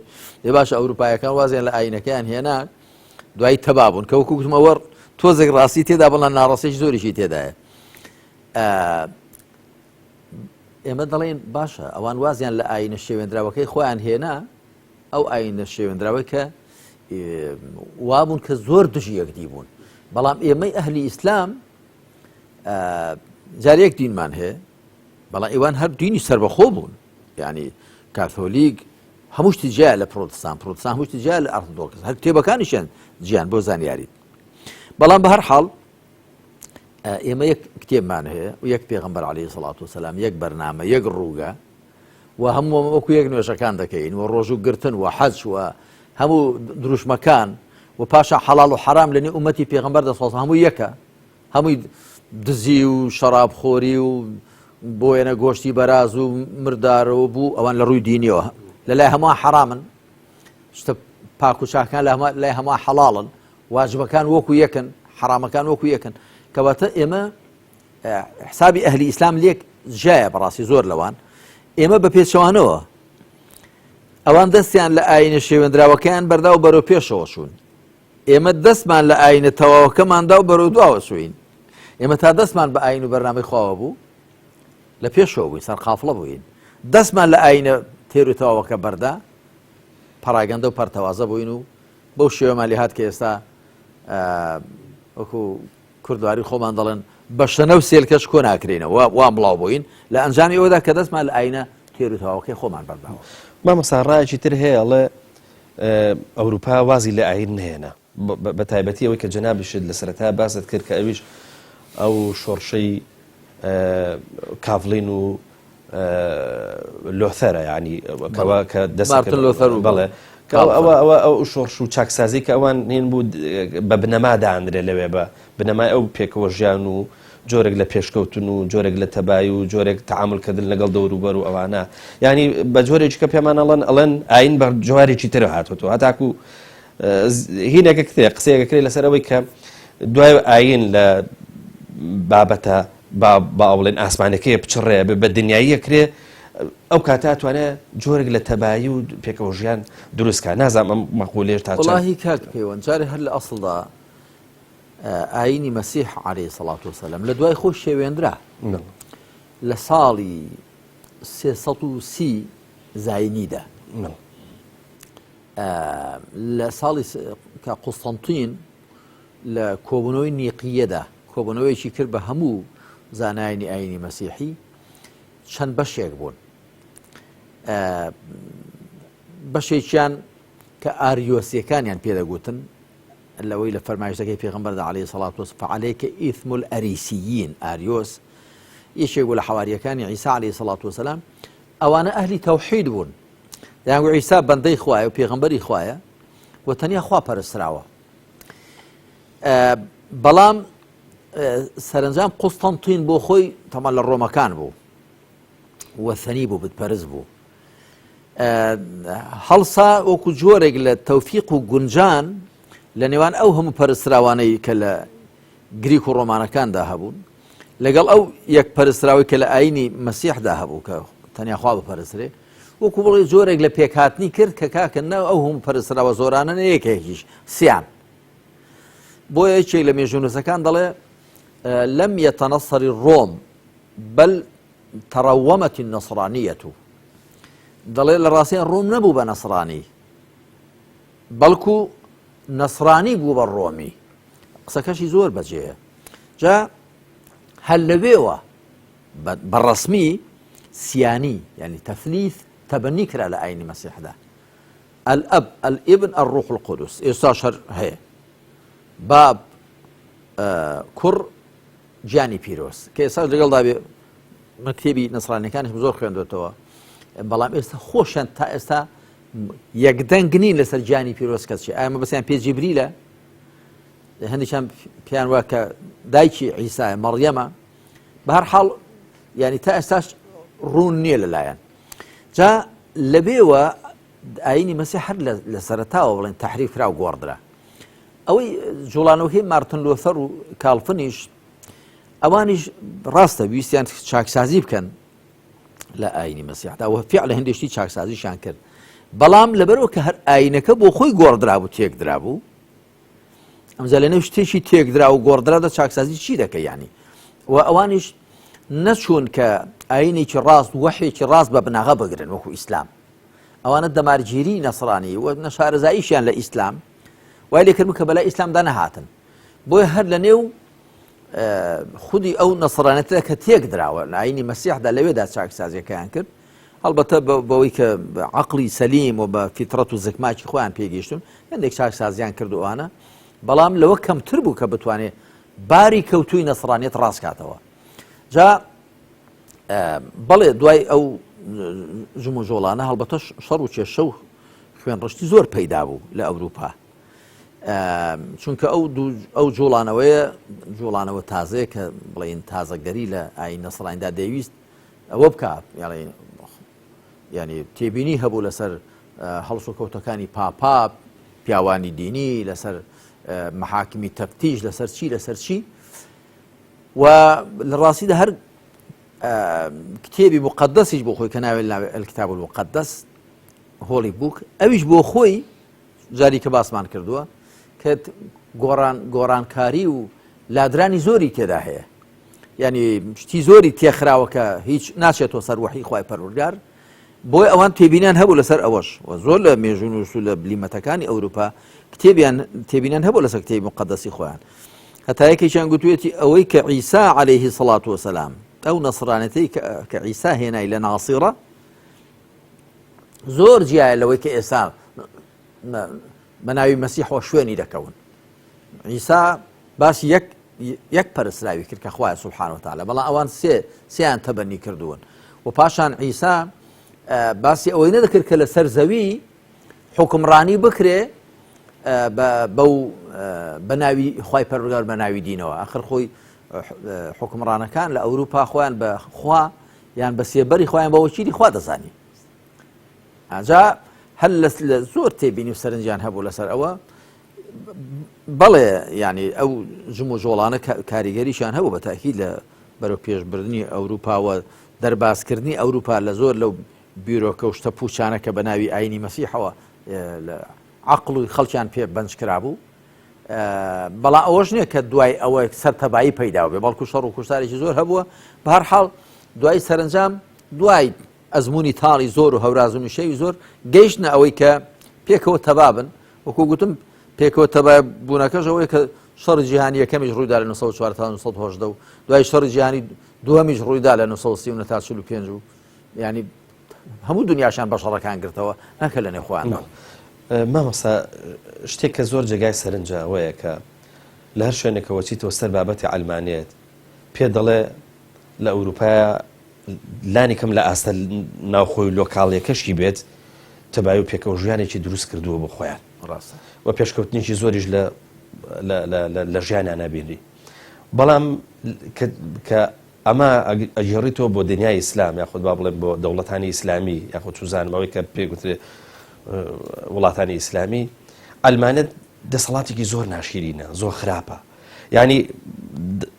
لێ باشە ئەوروپایەکان وازیان لە ئاینەکەیان هێنا دوای تەبابوون کە وەکو گوتم ئەوە تۆزێک ڕاستی تێدا بەڵام ناڕاستیش زۆریشی تێدایە. ئێمە دەڵێن باشە ئەوان وازیان لە ئاینە شێوێنراوەکەی خۆیان هێنا، ئەو ئاینە شێوێنراوەی کە وابوون کە زۆر دژی یەکدی بوون، بەڵام ئێمەی ئەهلی ئیسلام جارێک دینمان هەیە، بەڵام ئێوان هەر دینی سربەخۆ بوون، یعنی کاتۆلیک هەموو شتی جیا لە پرۆتستان هەموو شتی جیا لە ئەرتۆدۆکس، هەر کتێبەکانیشیان جیان بۆ زانیاریت. بەڵام بە هەر حاڵ ئێمە یەک کتێبمان هەیە و یەک پێغەمبەر عەلەیهی سەڵات وسەلام، یەک بەرنامە، یەک ڕووگە و هەموو وەکو یەک نوێژەکان دەکەین و ڕۆژوگرتن و حەج و هەموو دروشمەکان و پاشا حەڵاڵ و حەرام لەنێو ئومەتی پێغەمبەر دەسەڵات هەموو یەکە، هەمووی دزی و شەرابخۆری و بۆیەنە گۆشتی بەراز و مردارەوە بوو ئەوان لە ڕووی دینیەوە لەلای هەمووان حەرامن، شتە پاک و چاکان لای هەمووان حەڵاڵن، واجبەکان وەکو یەکن، حرامەکان وەکو یەکن، کەواتە ئێمە حسابی ئەهلی ئیسلام لێک جایە بەڕاستی زۆر لەوان. ئێمە بە پێچەوانەوە ئەوان دەستیان لە ئاینە شێوێنراوەکەیان بەردا و بەرەو پێشەوە چوون، ئێمە دەستمان لە ئاینە تەواوەکەماندا و بەرەو دواوە چوین. ئێمە تا دەستمان بە ئاین و بەرنامەی خواوە بوو لە پێشەوە بووین، سەرقافڵە بووین، دەستمان لە ئاینە تێر و تەواوەکە بەردا پەراگەندە و پەرتەوازە بووین و بەو شێوەمان لێ هات کە ئێستا وەکو کوردواری خۆمان دەڵێن بە شەنە و سێلکەش کۆ ناکرێنەوە وا بڵاو بووین لە ئەنجامی ئەوەدا کە دەستمان لە ئاینە تێر و تەواوەکەی خۆمان بەرداوە. مامۆستا ڕایەکی تر هەیە ئەڵێ ئەوروپا وازی لە ئاین نهێنا بە تایبەتی ئەوەی کە جەنابیشت لە سەرەتا باست کرد کە ئەویش ئەو شۆڕشەی کاڤڵین و لۆثەرە یعنی کە دەست بەڵێ ئەو شۆڕش و چاکسازی کە ئەوان هێن بوو بە بنەما دانرێ لەوێ بە بنەمای ئەو پێکەوە ژیان و جۆرێک لە پێشکەوتن و جۆرێک لە تەبای و جۆرێک تەعاملکردن لەگەڵ دەوروبەر و ئەوانە ینی بە جۆرێکی کە پێمان ئەڵێن ئاین بە جوارێکی تر هاتوەوە هەتاکو هینێکە قسەیەکەکرێت لەسەر ئەوەی کە دوای ئاین لە بابەتە با ئەوڵێن ئاسمانەکەی بچڕێ بە دنیاییە کرێ ئەو کاتا توانێت جۆرێک لە تەبایی و پێکەوە ژیان دروستکە نازانم ئەم مەقولێش تا وڵاهی کاک پەیوەند جارێ هەر لە ئەسڵدا ئاینی مەسیح عەلەیهی سەڵات وسەلام لە دوای خۆی شێوێنرا لە ساڵی 330 زاینیدا لە ساڵی کە قوستەنتین لە کۆبوونەوەی نیقیەدا کۆبوونەوەیەکی کرد بە هەموو زانایانی ئاینی مەسیحی چەند بەشێک بوون بەشێکیان کە ئاریۆسیەکانیان پێدەگوتن لەوەی لە فەرمایشتەکەی پێغەمبەردا عەلەیهی سەڵات وسەلام فعەلەیکە ئیثم الئەریسیین ئاریۆس یەکێک بوو لە حەواریەکانی عیسا عەلەیهی سەڵات وسەلام ئەوانە ئەهلی تەوحید بوون دەیانگوت عیسا بەندەی خوایە و پێغەمبەری خوایە و تەنیا خوا پەرستراوە بەڵام سەرنجام قوستەنتین بۆ خۆی تەمان لە ڕۆمەکان بوو وەثەنی بوو بتپەرست بوو هەڵسا وەکو جۆرێک لە تەوفیق و گونجان لە نێوان ئەو هەموو پەرستراوانەی کە لە گریک و ڕۆمانەکاندا هەبوون لەگەڵ ئەو یەک پەرستراوی کە لە ئاینی مەسیحدا هەبوو کە تەنیا خوا بپەرسترێ وەکو بڵێ جۆرێک لە پێکهاتنی کرد کە کاکەنەوە ئەو هەموو پەرستراوە زۆرانە یەکێکیش سیان بۆیە یەکێک لە مێژوونووسەکان دەڵێ لەم یەتەنەسەری ڕۆم بەل تەڕەوەمەتی نەسڕانیەتو دەڵێ لە ڕاستیان ڕۆم نەبوو بە نەسڕانی بەڵکو نەسڕانی بوو بە ڕۆمی قسەکەشی زۆر بەجێیە جا هەل لەوێوە بەڕەسمی سیانی یعنی تەثلیث تەبەنی کرا لە ئاینی مەسیحدا الأب الابن الروح القدس ئێستاش هەر هەیە باب کوڕ گیانی پیرۆز کە ئێستاش لەگەڵدا بێ مەکتێبی نەسڕانیەکانیش زۆر خوێندوێتەوە بەڵام ئێستا خۆشیان تا ئێستا یەکدەنگ نین لەسەر گیانی پیرۆز کەسێ ئەمە بەسییان پێ جیبریلە هەندێکیان پێیان وایە کە دایکی عیسایە مەڕیەمە بە هەر حاڵ ینی تا ئێستاش ڕوون نییە لەلایەن جا لەبێوە ئاینی مەسیح هەر لە سەرەتاوە بڵێن تەحریف کرا و گۆڕدرا ئەوەی جوڵانەوەی مارتن لۆثەر و کالفنیش ئەوانیش ڕاستە ویستیان چاکسازی بکەن لە ئاینی مەسیحدا و فعلا هەندێشتی چاکسازیشان کرد بەڵام لەبەرەوە کە هەر ئاینەکە بۆ خۆی گۆڕدرا بوو تێکدرا بوو ئەمجا لەنێو شتێکی تێکدرا و گۆڕدرادا چاکسازی چی دەکە یانی و ئەوانیش نەچوون کە ئاینێکی ڕاست وەحێکی ڕاست بە بناغە بگرن وەکو ئیسلام ئەوانە دەمارگیری نەسڕانی و نەشارەزاییشیان لە ئیسلام وای لێکردن کە بەلای ئیسلامدا نەهاتن بۆیە هەر لە نێو خودی ئەو نەسڕانەتە کە تێک دراوە لە ئاینی مەسیحدا لەوێدا چاکسازیەکەیان کرد هەڵبەتە بەوەی کە بە عەقڵی سەلیم و بە فیترەت و زگماکی خۆیان پێگەیشتون هەندێک چاکسازیان کردوانە بەڵام لەوە کەمتر بوو کە بتوانێت باری کەوتووی نەسڕانیەت ڕاست کاتەوە جا بەڵێ دوای ئەو جموجۆڵانە هەڵبەتە شەڕ و کێشە و خوێن ڕشتی زۆر پەیدا بوو لە ئەوروپا چونکە ئەو جوڵانەوەیە جوڵانەوە تازەیە کە بڵێن تازەگەری لە ئاین نەسڕانیدا دەویست ئەوە بکات ینی تێبینی هەبوو لەسەر هەڵس و کەوتەکانی پاپا پیاوانی دینی لەسەر محاکمی تەفتیش لەسەر چی و لە ڕاستیدا هەر کتێبی مقدسیش بۆ خۆی کە ناوێت الکتاب المقدس هۆلی بووک ئەویش بۆ خۆی جاری کە باسمان کردووە کە گۆڕانکاری و لادرانی زۆری تێدا هەیە ینی شتی زۆری تێخراوە کە هیچ ناچێتەوە سەر وحی خوای پەروەردگار بۆی ئەوان تێبینیان هەبوو لەسەر ئەوەش و زۆر لە مێژوون و لە بلیمەتەکانی ئەوروپا تێبینیان هەبوو لەسەر کتێبی مقدسی خۆیان هەتایەکێکیان گوتوێتی ئەوەی کە عیسا عەلەیهی سەڵات وەسەلام ئەو نەسڕانەتەی کە عیسا هێنای لە ناسیڕە زۆر جیایە لەوەی کە ئێستا بە ناوی مەسیحەوە شوێنی دەکەون. عیسا باسی یەک پەرستراوی کرد کە خوایە سوبحانە وتەعالا، بەڵام ئەوان سێیان تەبەنی کردوون و پاشان عیسا باسی ئەوەی نەدەکرد کە لەسەر زەوی حکمڕانی بکرێ بەو بە ناوی خوای پەروەردگار بە ناوی دینەوە. ئاخر خۆی حکمڕانەکان لە ئەوروپا خۆیان بە خوا یان بە سێبەری خۆیان بە وەکیلی خوا دەزانی. ئەجا هەر لە زۆر تێبینی و سەرنجیان هەبوو لەسەر ئەوە. بەڵێ ینی ئەو ژم و ژۆڵانە کاریگەریشان هەبوو بە تاکید لە بەرەو پێشبردننی ئەوروپاوە دەرباسکردنی ئەوروپا لە زۆر لەو بیرۆکە و شتە پوچانە کە بە ناوی ئاینی مەسیحەوە عەقڵ و خەڵکیان پێ بەنج کرابوو. بەڵام ئەوەش نییە کە دوای ئەوە سەرتەبایی پەیداوە بێ، بەڵکو شەڕ و کوشتارێکی زۆر هەبووە. بە هەر حاڵ دوای سەرنجام دوای ئەزمموی تاڵی زۆر و هەورازن و شەوی زۆر گەیشتنە ئەوەی کە پێکەوە تەبابن. وەکو گوتم پێکەوە تەبای بوونەکەش ئەوەیە کە شەڕی جیهانی یەکەمیش ڕوویدا لە 1940 و دوای شەڕی جیهانی دووەمیش ڕوویدا لە 1930 تا 45 و ینی هەموو دنیاشان بە شەڕەکان گرتەوە نەکە لە نێو خۆیانەوە. مامۆستا شتێک کە زۆر جێگای سەرنجە ئەوەیە کە لە هەر شوێنێکەوە چیتەوە سەر بابەتی ئەلمانیەت پێ دەڵێ لە ئەوروپایە لانی کەم لە ئاستە ناوخۆی لۆکاڵیەکەشی بێت تەبای و پێکەوە ژیانێکی دروست کردووە بۆ خۆیان ڕاستە و پێشکەوتنیی زۆریش لە ژیانیان نابینی. بەڵام کە ئەمە ئەجێڕیتەوە بۆ دنیای ئیسلام یاخود با بڵێن بۆ دەوڵەتانی ئیسلامی یاخود سوزانمەوەی کە پێگوترێ وڵاتانی ئیسلامی ئەلمانێت دەسەڵاتێکی زۆر ناشیرینە، زۆر خراپە. ینی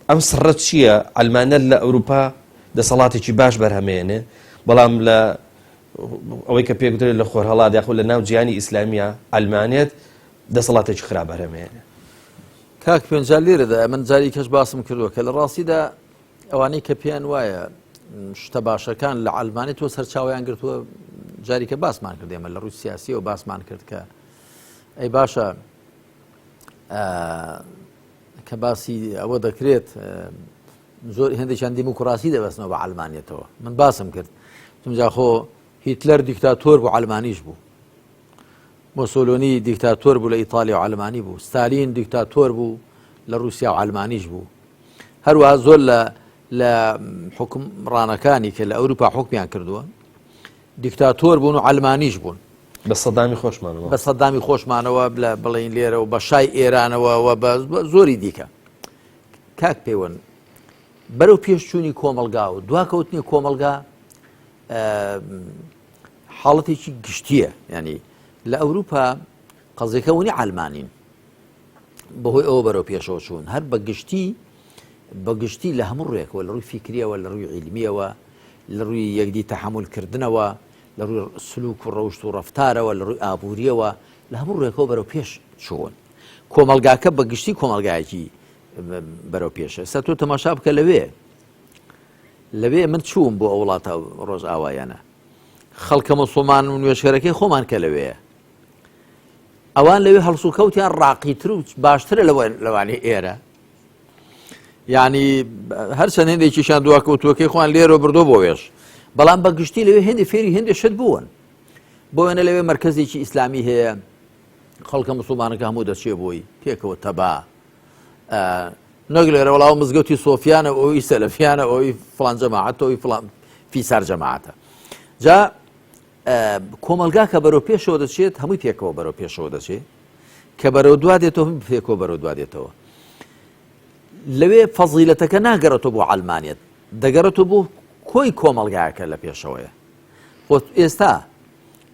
ئەم سڕەت چییە؟ ئەلمانە لە ئەوروپا دەسەڵاتێکی باش بەرهەمێنێ، بەڵام لە ئەوەی کە پێگوترێت لە خۆرهەڵات یاخود لە ناو جیهانی ئیسلامیە ئەلمانێت دەسەڵاتێکی خراپ بەرهەمێنێ. کاک پێنجال لێرەدا من جاری کەش باسم کردووە کە لە ڕاستیدا ئەوانەی کە پێیان وایە شتە باشەکان لە ئەلمانی تۆ سەرچاویان گرتووە جاریکە باسمان کرد ئێمە لە ڕووی سیاسیەوە باسمان کرد کە ئەی باشە کە باسی ئەوە دەکرێت زۆر هێندێکیان دیموکراسی دەبەستنەوە بە ئەلمانیەتەوە. من باسم کرد چونجا خۆ هیتلەر دیکتاتۆر بوو ئەلمانیش بوو، مۆسۆلۆنی دیکتاتۆر بوو لە ئیتالیا و ئەلمانی بوو، ستالین دیکتاتۆر بوو لە رووسیا و ئەلمانیش بوو. هەروەها زۆر لە حکمڕانەکانی کە لە ئەوروپا حکمیان کردووە دیکتاتۆر بوون و ئەلمانیش بوون. بە سەدامی خۆشمانەوە بە سەدامی خۆشمانەوە بڵین لێرە و بە شای ئێرانەوە و بە زۆری دیکە. کاک پەیوەند بەرەو پێشچوونی کۆمەلگا و دواکەوتنی کۆمەلگا حاڵەتێکی گشتیە. ینی لە ئەوروپا قەزێکەونی ئەلمانین بەهۆی ئەوە بەرەو پێشەوە چوون هەر بە گشتی لە هەموو ڕێکەوە لە ڕووی فیکریەوە، لە ڕووی عیلمیەوە، لە ڕووی یەکدی تەحملکردنەوە، لە ڕووی سلوک و ڕەوشت و ڕەفتارەوە، لە ڕووی ئابووریەوە، لە هەموو ڕێکەوە بەرەو پێش چوون. کۆمەلگاکە بە گشتی کۆمەلگایەکی بەرەو پێشە. سە تۆ تەماشا بکە لەوێ من چووم بۆ ئەو وڵاتە ڕۆژ ئاوایانە خەڵکە موسڵمان و نوێژخێرەکەی خۆمان کە لەوەیە ئەوان لەوێ هەڵسو کەوتیان ڕاقیتر و باشترە لەوانی ئێرە. یعنی هەر چەند هێندێکیشان دواکەوتووەکەی خۆیان لێرە بردۆ بۆ وێش، بەڵام بە گشتی لەوێ هێندی فێری هێندێ شت بوون. بۆ وێنە لەوێ مرکزێکی ئیسلامی هەیە، خەڵکە موسڵمانەکە هەموو دەچێ بۆی پێکەوە تەبا نەک لێرە وەڵاو مزگەوتی سۆفیانە ئەوی سەلەفیانە ئەوی فڵان جەماعەتە ئەوی فڵان فیسار جەماعەتە. جا کۆمەلگا کە بەرەو پێشەوە دەچێت هەمووی پێکەوە بەرەو پێشەوە دەچێت، کە بەرەو دوا دێتەوە هەمووی پێکەوە بەرەو دوا دێتەوە. لەوێ فەزیلەتەکە ناگەڕێتەوە بۆ ئەلمانیەت، دەگەڕێتەوە بۆ کۆی کۆمەلگایەکە لە پێشەوەیە. ئێستا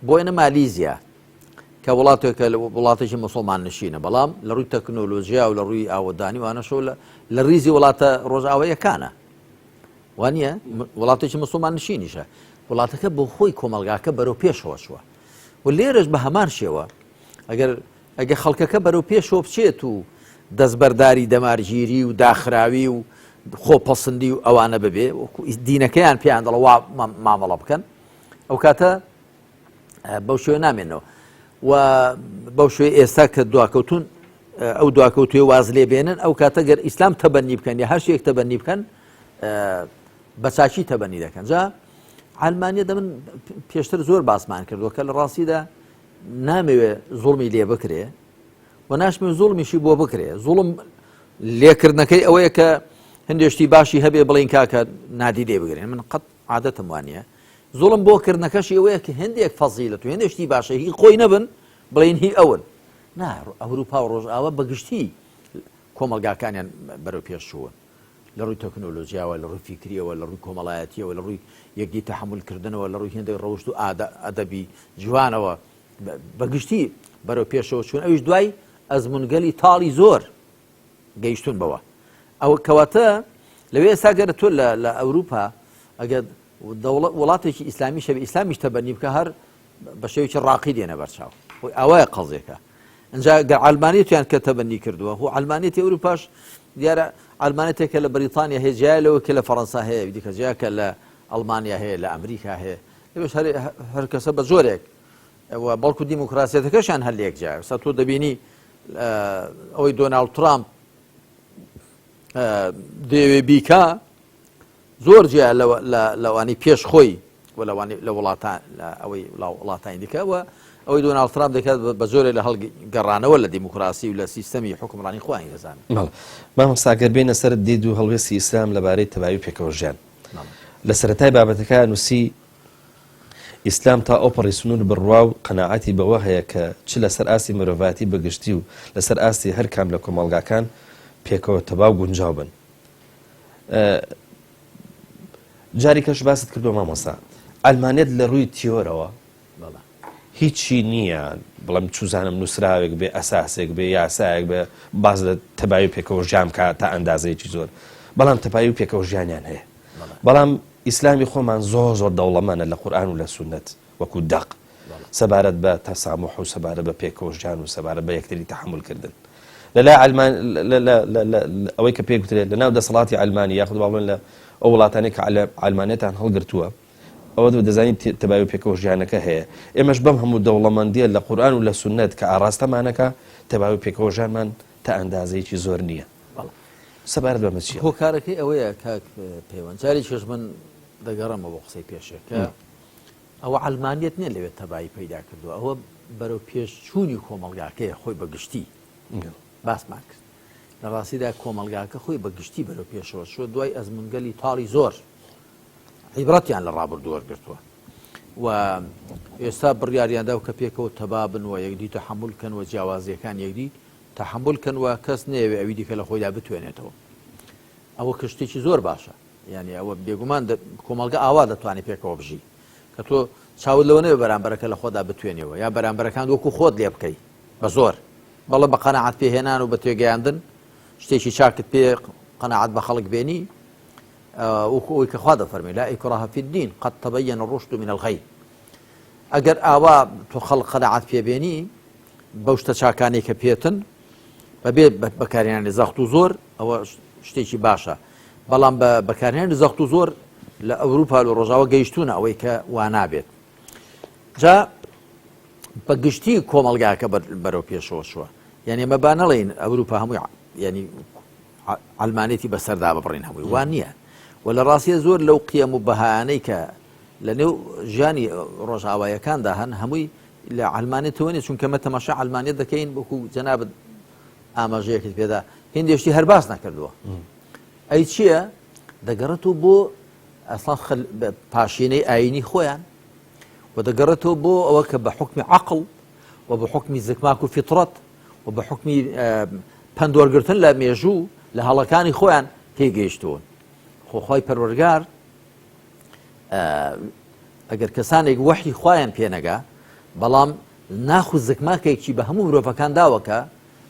بۆ ئێنە مالیزیا کە وڵاتێکی موسڵمان نشینە، بەڵام لە ڕووی تەکنۆلۆژیا و لە ڕووی ئاوەدانی وانەشەوە لە ڕیزی وڵاتە ڕۆژئاوایەکانە، وانە وڵاتێکی موسڵمان نشینیشە. وڵاتەکە بۆ خۆی کۆمەلگاکە بەرەو پێشەوە چووە و لێرەش بە هەمان شێوە ئەگەر خەڵکەکە بەرەو پێشەوە بچێت و دەستبەرداری دەمارگیری و داخراوی و خۆپەسەندی و ئەوانە ببێ دینەکەیان پێیان دەڵە وا مامەڵە بکەن، ئەو کاتە بەو شوێ نامێنەوە. و بەو شوێ ئێستا کە دواکەوتون ئەو دواکەوتوێ واز لێ بێنن ئەو کاتە گەر ئیسلام تەبەنی بکەن یا هەر شتێک تەبەنی بکەن بە چاچی تەبەنی دەکەن. جا ئەلمانیا دەمن پێشتر زۆر باسمان کردووە کە لە ڕاستیدا نامەوێ زوڵمی لێ بکرێ و ناشمێ زوڵمیشی بۆ بکرێ. زوڵم لێکردنەکەی ئەوەیە کە هەندێشتی باشی هەبێ بڵین کاکە نادی لێ بگرێن. من قەت عادەتم وانە زوڵم بۆ کردنەکەشی ئەوەیە کە هەندێک فەزیلەت و هەندێشتی باشە هی خۆی نەبن بڵین هی ئەون نا ئەوروپا و ڕۆژئاوا بەگشتی کۆمەلگاکانیان بەرەو پێشچوون لە ڕووی تەکنۆلۆژیاوە لە ڕووی فیکریەوە لە ڕووی کۆمەڵایەتیەوە لە ڕووی یەکدی تەحملکردنەوە لە ڕووی هێندەی ڕەوشت و ئەدەبی جوانەوە بەگشتی بەرەو پێشەوە چوون. ئەویش دوای ئەزمونگەلی تاڵی زۆر گەیشتون بەوە. ئەو کەواتە لەوێ ئێستا گەرە تۆ لە ئەوروپا ئەگەر وڵاتێکی ئیسلامی شەبێ ئیسلامیش تەبەنی بکە هەر بە شێوەیەکی ڕاقی دێنە بەرچاو ئەوەیە قەزێکە. اینجا گەر ئەلمانیەتیان کە تەبەنی کردووە هو ئەلمانیەتی ئەوروپاش دیارە ئەلمانێتێکە لە بریتانیا هەیە جایە لەوە کە لە فەڕەنسا هەیە دیکە جایەکە لە ئەڵمانیا هەیە لە ئەمریکا هەیە لەوێش هەر کەسە بە زۆرێک بەڵکو دیموکراسیەتەکەشیان هەر لێک جایە. سا تۆ دەبینی ئەوەی دۆناڵد ترامپ دەیەوێ بیکە زۆر جیا لەوانی پێش خۆی لە وڵاتان ئەوەی وڵاتانی دیکەوە ئەوەی دۆناڵد ترامپ دەکات بە زۆرێک لە هەڵگەڕانەوە لە دیموکراسی و لە سیستەمی حکومڕانی خۆیان دەزانن. مامۆستاگەر بێنە سەر دید و هەڵوێستی ئیسلام لەبارەی تەواوی پێکەوەژیان لە سەرەتای بابەتەکە نووسی ئیسلام تا ئۆپەڕی سنوور بڕوا و قەناعەتی بەوە هەیە کە چ لەسەر ئاستی مرۆڤاتی بەگشتی و لەسەر ئاستی هەر کام لە کۆمەڵگاکان پێکەوە تەواو گونجاو بن. جاری کەش باست کردو مامۆستا ئەلمانێت لە ڕووی تیۆرەوە هیچی نییە بەڵام چوزانم نووسراوێک بێ ئەساسێک بێ یاسایەک بێ باز لە تەباوی پێکەوەژیان کات تا ئەندازەیەکی زۆر بەڵام تەپایی و پێکەوەژیانیان هەیە. بەڵام ئیسلامی خۆمان زۆر دەوڵەمانە لە قورئان و لە سونەت وەکو دەق سەبارەت بە تەسامح و سەبارەت بە پێکەوەژیان و سەبارەت بە یەکتری تەحملکردن لەلای ئەوەی کە پێگوترێت لەناو دەسەڵاتی ئەلمانی یاخود باڵێن لە ئەو وڵاتانەی کە ئەلمانێتان هەڵگرتووە ئەوە دەزانین تەباوی و پێکەوەژیانەکە هەیە. ئێمەش بەم هەموو دەوڵەمەندیە لە قورئان و لە سونەت کە ئاڕاستەمانەکە تەباوی پێکەوەژیانمان تا ئەندازەیەکی زۆر نییە. سەبارەت بەمە چییە؟ هۆکارەکەی ئەوەیە کاک پەیوەند جاری چێژ من دەگەڕمەوە بۆ قسەی پێشێ کە ئەوە ئەلمانیەت نییە لەوێت تەبایی پەیدا کردووە ئەوە بەرەو پێشچوونی کۆمەڵگاکەیە خۆی بەگشتی باسمان کرد. لە ڕاستیدا کۆمەڵگاکە خۆی بەگشتی بەرەو پێشەوە شوە دوای ئەزمونگەلی تاڵی زۆر عیبرەتیان لە ڕابردووە گرتووە و ئێستا بڕیاریاندا و کە پێکەوە تەبابن و یەکدی تەحملکەن و جیاوازیەکان یەکدی تەحملکەن و کەس نەیەوێ ئەوی دیکە لە خۆیدا بتوێنێتەوە. ئەوە کشتێکی زۆر باشە یعنی ئەوە بێگومان کۆمەڵگە ئاوا دەتوانێت پێکەوە بژی کە تۆ چاوت لەوە نەوێ بەرامبەرەکە لە خۆدا بتوێنێەوە یا بەرامبەرەکان وەکو خۆت لێ بکەی بە زۆر بەڵێ بە قەناعەت پێهێنان و بە تێگەیاندن شتێکی چاکت پێ قەناعەت بە خەڵک بێنی ئەوەی کە خوا دەفەرمێ لا ئیکراها فی الدین قد تبین الرشد من الغی. ئەگەر ئاوا تۆ خەڵک قەناعەت پێبێنی بەو شتە چاکانی کە پێتن بەبێ بەکارهێنانی زەخت و زۆر ئەوە شتێکی باشە بەڵام بە بەکارهێنانی زەخت و زۆر لە ئەوروپا و ڕۆژاوە گەیشتونە ئەوەی کە وا نابێت. جا بەگشتی کۆمەڵگاکە بەرەو پێشەوە شووە یعنی ئێمە با نەڵێین ئەوروپا هەمووی ینی ئەلمانێتی بەسەردا ببڕین هەمووی وان نییە و لە ڕاستیە زۆر لەو قیەم و بەهانەی کە لە نێو ژیانی ڕۆژئاوایەکاندا هەن هەمووی لە ئەلمانێتەوە نیە چونکە مە تەماشا ئەلمانێت دەکەین وەکو جەنابەت ئاماژەیەکت پێدا هێندێشتی هەر باس نەکردووە. ئەی چییە دەگەڕێتەوە بۆ ئەسڵان پاشینەی ئاینی خۆیان و دەگەڕێتەوە بۆ ئەوە کە بە حکمی عەقڵ و بە حکمی زگماک و فیتڕەت و بە حکمی پەندوەرگرتن لە مێژوو لە هەڵەکانی خۆیان تێگەیشتوون. خۆخوای پەروەردگار ئەگەر کەسانێک وەحی خۆیان پێنەگا بەڵام ناخ و زگماکێکی بە هەموو مرۆڤەکان داوەکە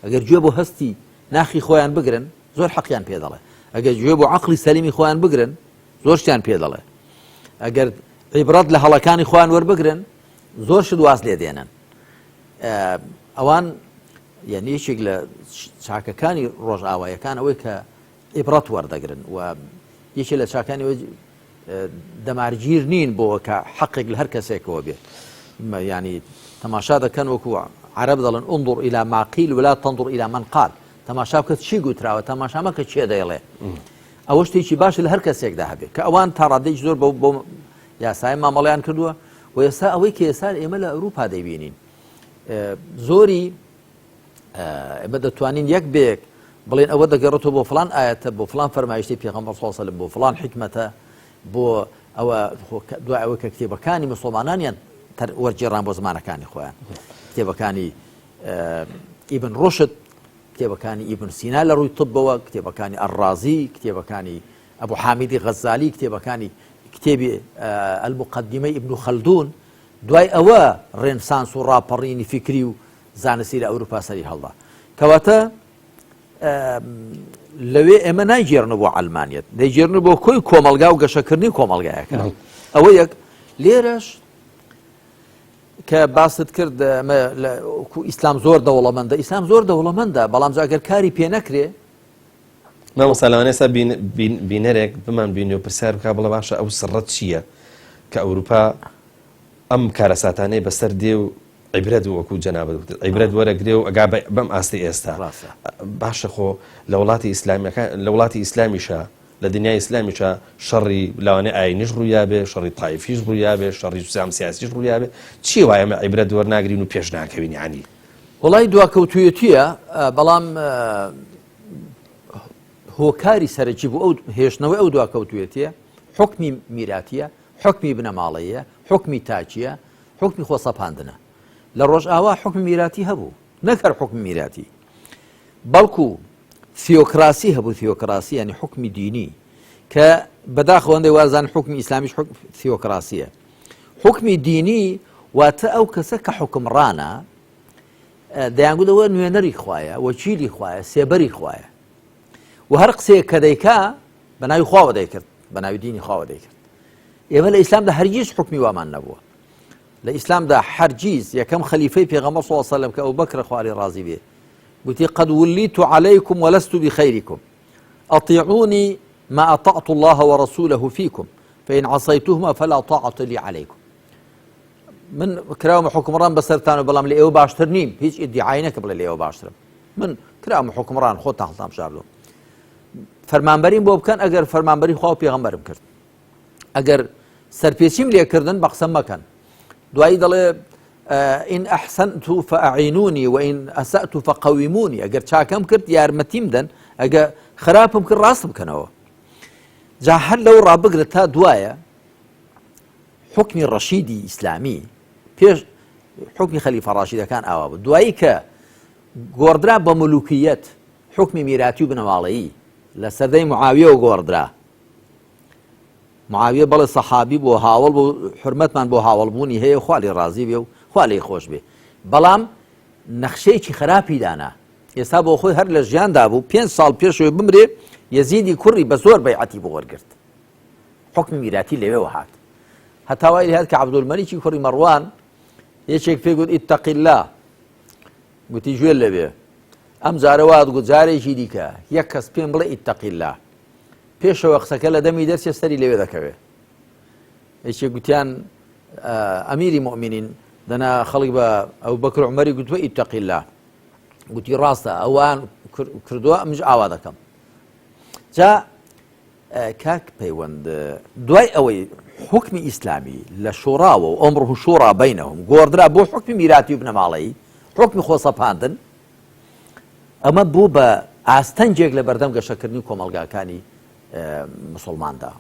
ئەگەر گوێ بۆ هەستی ناخی خۆیان بگرن زۆر حەقیان پێ دەڵێ ئەگەر گوێ بۆ عەقڵی سەلیمی خۆیان بگرن زۆر شتیان پێ دەڵێ ئەگەر عیبرەت لە هەڵەکانی خۆیان وەربگرن زۆر شت واز لێ دێنن. ئەوان یعنی یەکێک لە چاکەکانی ڕۆژئاوایەکان ئەوەی کە عیبرەت وەردەگرن و یەکێک لە چاکانی دەمارگیر نین بۆ کە حەقێک لە هەر کەسێکەوە بێت ینی تەماشا دەکەن وەکو عرب دەڵێن انظر إلى ما قيل ولا تنظر إلى من قال تەماشا بکە چی گوتراوە تەماشا مەکە چێ دەیڵێ ئەوە شتێکی باشە لە هەر کەسێکدا هەبێت کە ئەوان تا ڕادێکی زۆر بۆ یاسای مامەڵەیان کردووە و ئێستا ئەوەی کە ئێستا ئێمە لە ئەوروپا دەیبینین زۆری ئێمە دەتوانین یەک بێک بڵێن ئەوە دەگەڕێتەوە بۆ فلان ئاەتە بۆ فلان فەرمایشتەی پێغەمبەر صلی الله علیه و سلم بۆ فلان حکمەتە بۆ ئەوە دوای ئەوە کە کتێبەکانی مسلمانانیان وەرجێڕان بۆ زمانەکانی خۆیان کتێبەکانی ئیبن ڕوشد کتێبەکانی ئیبن سینا لە ڕووی طبەوە کتێبەکانی ئەڕازی کتێبەکانی ئەبوو حامیدی غەزالی کتێبەکانی کتێبی المقدمەی ئیبن خەلدون دوای ئەوە ڕێنسانس و ڕاپەڕینی فکری و زانستی لە ئەوروپا سەری هەڵدا کەواتە لەوێ ئێمە نایگێڕنە بۆ عەلمانیەت دەیگێڕنە بۆ کۆی کۆمەلگا و گەشەکردنی کۆمەلگایەکە ئەوە یەک لێرەش کە باست کرد ئیسلام زۆر دەوڵەمەندە ئیسلام زۆر دەوڵەمەندە بەڵام ئەگەر کاری پێ نەکرێ مامۆستا بینەرێک بمان بینی و پرسیار بکە بڵێ باشە ئەو سڕەت چییە کە ئەوروپا ئەم کارەساتانەی بەسەر دێ و عیبرەت وەکو جەنابەت عیبرەت وەرەگرێ و ئەگا بەم ئاستی ئێستا باشە خۆ لە وڵاتی ئیسلامیشە لە دنیای ئیسلامیشە شەڕی لاوانەی ئاینیش ڕوویابێ شەڕی تایفیش ڕوویابێ شەڕی سوسیام سیاسیش ڕوویابێ چی وایە ئەمە عیبرەت وەرناگرین و پێش ناکەوین یعنی وڵای دواکەوتوویەتیە بەڵام هۆکاری سەرەکی بوو ئەو هێشتنەوەی ئەو دواکەوتوویەتیە حکمی میراتیە حکمی بنەماڵەیە حکمی تاچیە حکمی خۆسەپاندنە لە ڕۆژئاوا حکمی میراتی هەبوو نەکەر حکمی میراتی بەڵکو ثیۆکراسی هەبوو ثیۆکراسی ینی حکمی دینی کە بەداخەوە ئەوەندەی وازان حکمی ئیسلامیش ثیۆکراسیە حکمی دینی واتە ئەو کەسە کە حکمڕانە دەیانگوتەوە نوێنەری خوایە وەکیلی خوایە سێبەری خوایە و هەر قسەیەک کە دەیکا بە ناوی خواوە دەیکرد بە ناوی دینی خواوە دەیکرد ئێمە لە ئیسلامدا هەرگیز حکمی وامان نەبووە لە ئیسلامدا هەرگیز یەکەم خەلیفەی پێغەمبەر صلی الله علیه و سلم کە ئەبوبەکر خوا لێی ڕازی بێ قلت قد وليت عليكم ولست بخيركم أطيعوني ما أطعت الله ورسوله فيكم فإن عصيتهما فلا طاعة لي عليكم من كراوم حكمران بسرتان بلام لئيو باشتر نيم هيج ادعاينك بلا لئيو باشتر من كراوم حكمران خود تحلتام شارلو فرمانبرين بو بكان اگر فرمانبرين خواو پیغمبرم کرد اگر سرپیچیم لێ کردن بەقسەم مەکەن دوایی دەڵێ إن أحسنت فأعينوني وإن أسأت فقوموني أجر شاكم كرت يارمتيم دن أجر خرابهم كر راسم كانوا جاهل لو رابقرتها دوايا حكم الرشيدي إسلامي بيش حكم خليفة راشدة كان أواب دواي ك جوردرا بملوكيات حكم ميراتي بن مالي لسردي معاوية وجوردرا معاوية بل صحابي بو هاول بو حرمت من بو هاول بوني هي خوالي رازي بيو خوالی خۆش بێ بەڵام نەخشەیەکی خراپی دانا ئێستا بۆ خۆی هەر لە ژیاندا بوو 5 ساڵ پێشەوەی بمرێ یەزیدی کوڕی بە زۆر بەیعەتی بۆ وەرگرت حکمی میراتی لەوێ هات هەتاوای هات کە عەبدولمەلیکی کوڕی مەڕوان یەکێک پێی گوت ئیتەقی الله گوتی گوێ لەبێ ئەم جارە وات گوت جارێکی دیکە یەک کەس پێم بڵێ ئیتەقی الله پێشەوە قسەکە لە دەمی دەرسێ سەری لەوێ دەکەوێ یەکێک گوتیان ئەمیری مؤمنین دنا خەڵک بە ئەبوبەکر و عومەری گوتووە ئیتەقی الله گوتی ڕاستە ئەوان کردووە ئەمش ئاوا دەکەم جا کاک پەیوەند دوای ئەوەی حکمی ئیسلامی لە شوڕاوە و ئەمڕ و شوڕا بەینەهم گۆڕدرا بۆ حکمی میراتی و بنەماڵەیی حکمی خۆسەپاندن ئەمە بوو بە ئاستەنجێک لە بەردەم گەشەکردنی کۆمەلگاکانی مسلماندا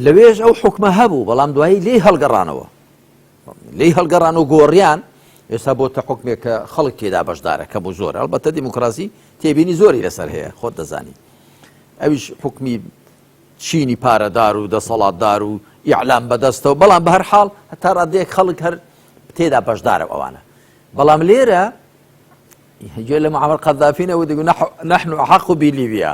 لەوێژ ئەو حکمە هەبوو بەڵام دوایی لێی هەڵگەڕانەوە لێی هەڵگەڕان و گۆڕیان ئێستا بۆتە حکمێک کە خەڵک تێدا بەشدارە کە بۆ زۆر ئەلبەتە دیموکراسی تێبینی زۆری لەسەر هەیە خۆت دەزانی ئەویش حکمی چینی پارەدار و دەسەڵاتدار و ئیعلام بەدەستەوە بەڵام بە هەر حاڵ هەتا ڕادەیەک خەڵک هەر تێدا بەشدارە ئەوانە بەڵام لێرە گوێ لە معەمەر قەدافینەوە دەگوت نەحن ئەحەق بلیبیا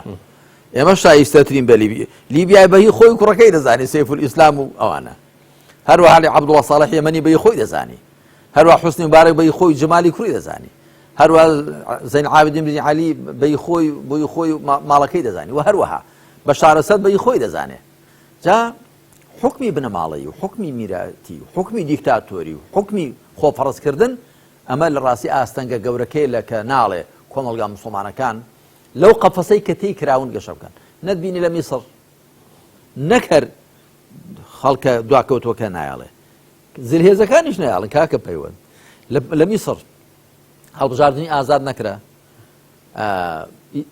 ئێمە شایستەترین بە لیبیا لیبیا بەهی خۆی کوڕەکەی دەزانی سەیف الئیسلام و ئەوانە هەروەها لە عەبدوڵڵا ساڵح یەمەنی بەهی خۆی دەزانی هەروەها حوسنی مبارەک بەهی خۆی جەمالی کوڕی دەزانی هەروەها زەین عابدین بن عەلی بەهی خۆی بۆی خۆی ماڵەکەی دەزانی و هەروەها بەشار ئەسەد بەهی خۆی دەزانێ جا حکمی بنەماڵەیی و حکمی میراتی و حکمی دیکتاتۆری و حکمی خۆپەرستکردن ئەمە لە ڕاستی ئاستەنگە گەورەکەی لە کە ناڵێ کۆمەڵگا موسڵمانەکان لەو قەفەسەی کە تێی کراون گەشە بکەن نەتبینی لە میسر نەکەر خەڵکە دواکەوتوەکە نایاڵێ زلهێزەکانیش نایاڵن کاکە پەیوەند لە میسر هەڵبژاردننی ئازاد نەکرا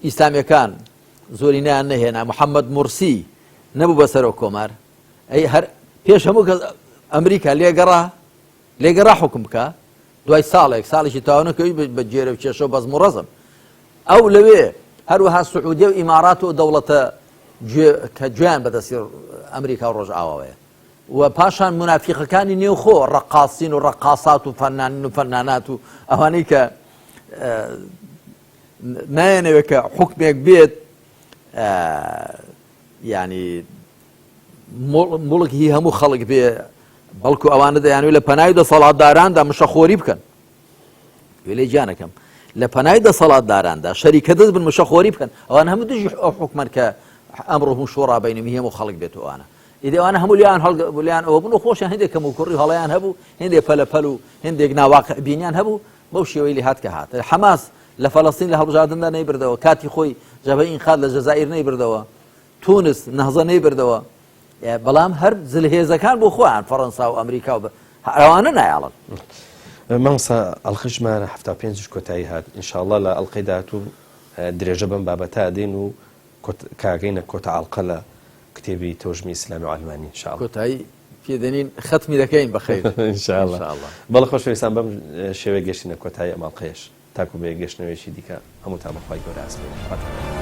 ئیسلامیەکان زۆری نیان نەهێنا محەممەد مرسی نەبوو بەسەرەوە کۆمار ئەی هەر پێش هەموو کە ئەمریکا لێگەڕا حکم بکە دوای ساڵێکی تاوانەکەوی بە جێرە و کێشە و بەزم و ڕەزم ئەو لەوێ هەروەها سعودیە و ئیمارات و دەوڵەتە کە گویان بەدەستی ئەمریکا و ڕۆژئاوایە و پاشان منافیقەکانی نێوخۆ ڕەقاسین و ڕەقاسات و فەنانین و فەنانات و ئەوانەی کە نایەنەوێت کە حکمێک بێت ینی مڵکی هەموو خەڵک بێ بەڵکو ئەوانە دەیانوێت لە پەناوی دەسەڵاتداراندا مشەخۆری بکەن وێلێ گیانەکەم لە پەناوی دەسەڵاتداراندا شەریکە دەست بن مشەخۆری بکەن ئەوان هەموو دژی ئەو حکومەن کە ئەمڕۆ هەموو شۆڕا بینەمی هەموو خەڵک بێت ئەوانە ئیدی ئەوانە هەموو لیان هەڵگەلیان ئەوە بوون و خۆشیان هەندێک کەم و کوڕی هەڵەیان هەبوو هەندێک پەلەپەل و هەندێک ناواقع بینیان هەبوو بەو شێوەی لێ هات کە هات حەماس لە فەڵەستین لە هەڵبژاردندا نەیبردەوە کاتی خۆی جەبهەی ئینقاذ لە جەزائیر نەیبردەوە تونس نەهزە نەیبردەوە بەڵام هەر زلهێزەکان بۆ خۆیان فەڕەنسا و ئەمریکا و ئەوانە نایاڵن مەنسا ئەڵخشمانە هەفتا پێنج کۆتایی هات ئینشاءڵڵا لە ئەڵقەی داهاتوو درێژە بەم بابەتە دێن و کاگەینە کۆتە ئاڵقە لە کتێبی تۆژمی ئیسلامی و عەلمانی ئینشاءڵڵا کۆتایی پێدەنین ختمی دەکەین بەخێر ئینشاءڵڵا بەڵێ خۆشەویستان بەم شێوەیە گەشتینە کۆتایی ئەم ئاڵقەیەش تاکو بە گەشتنەوەیەکی دیکە هەمووتان بەخوای گەورە ئاسپێ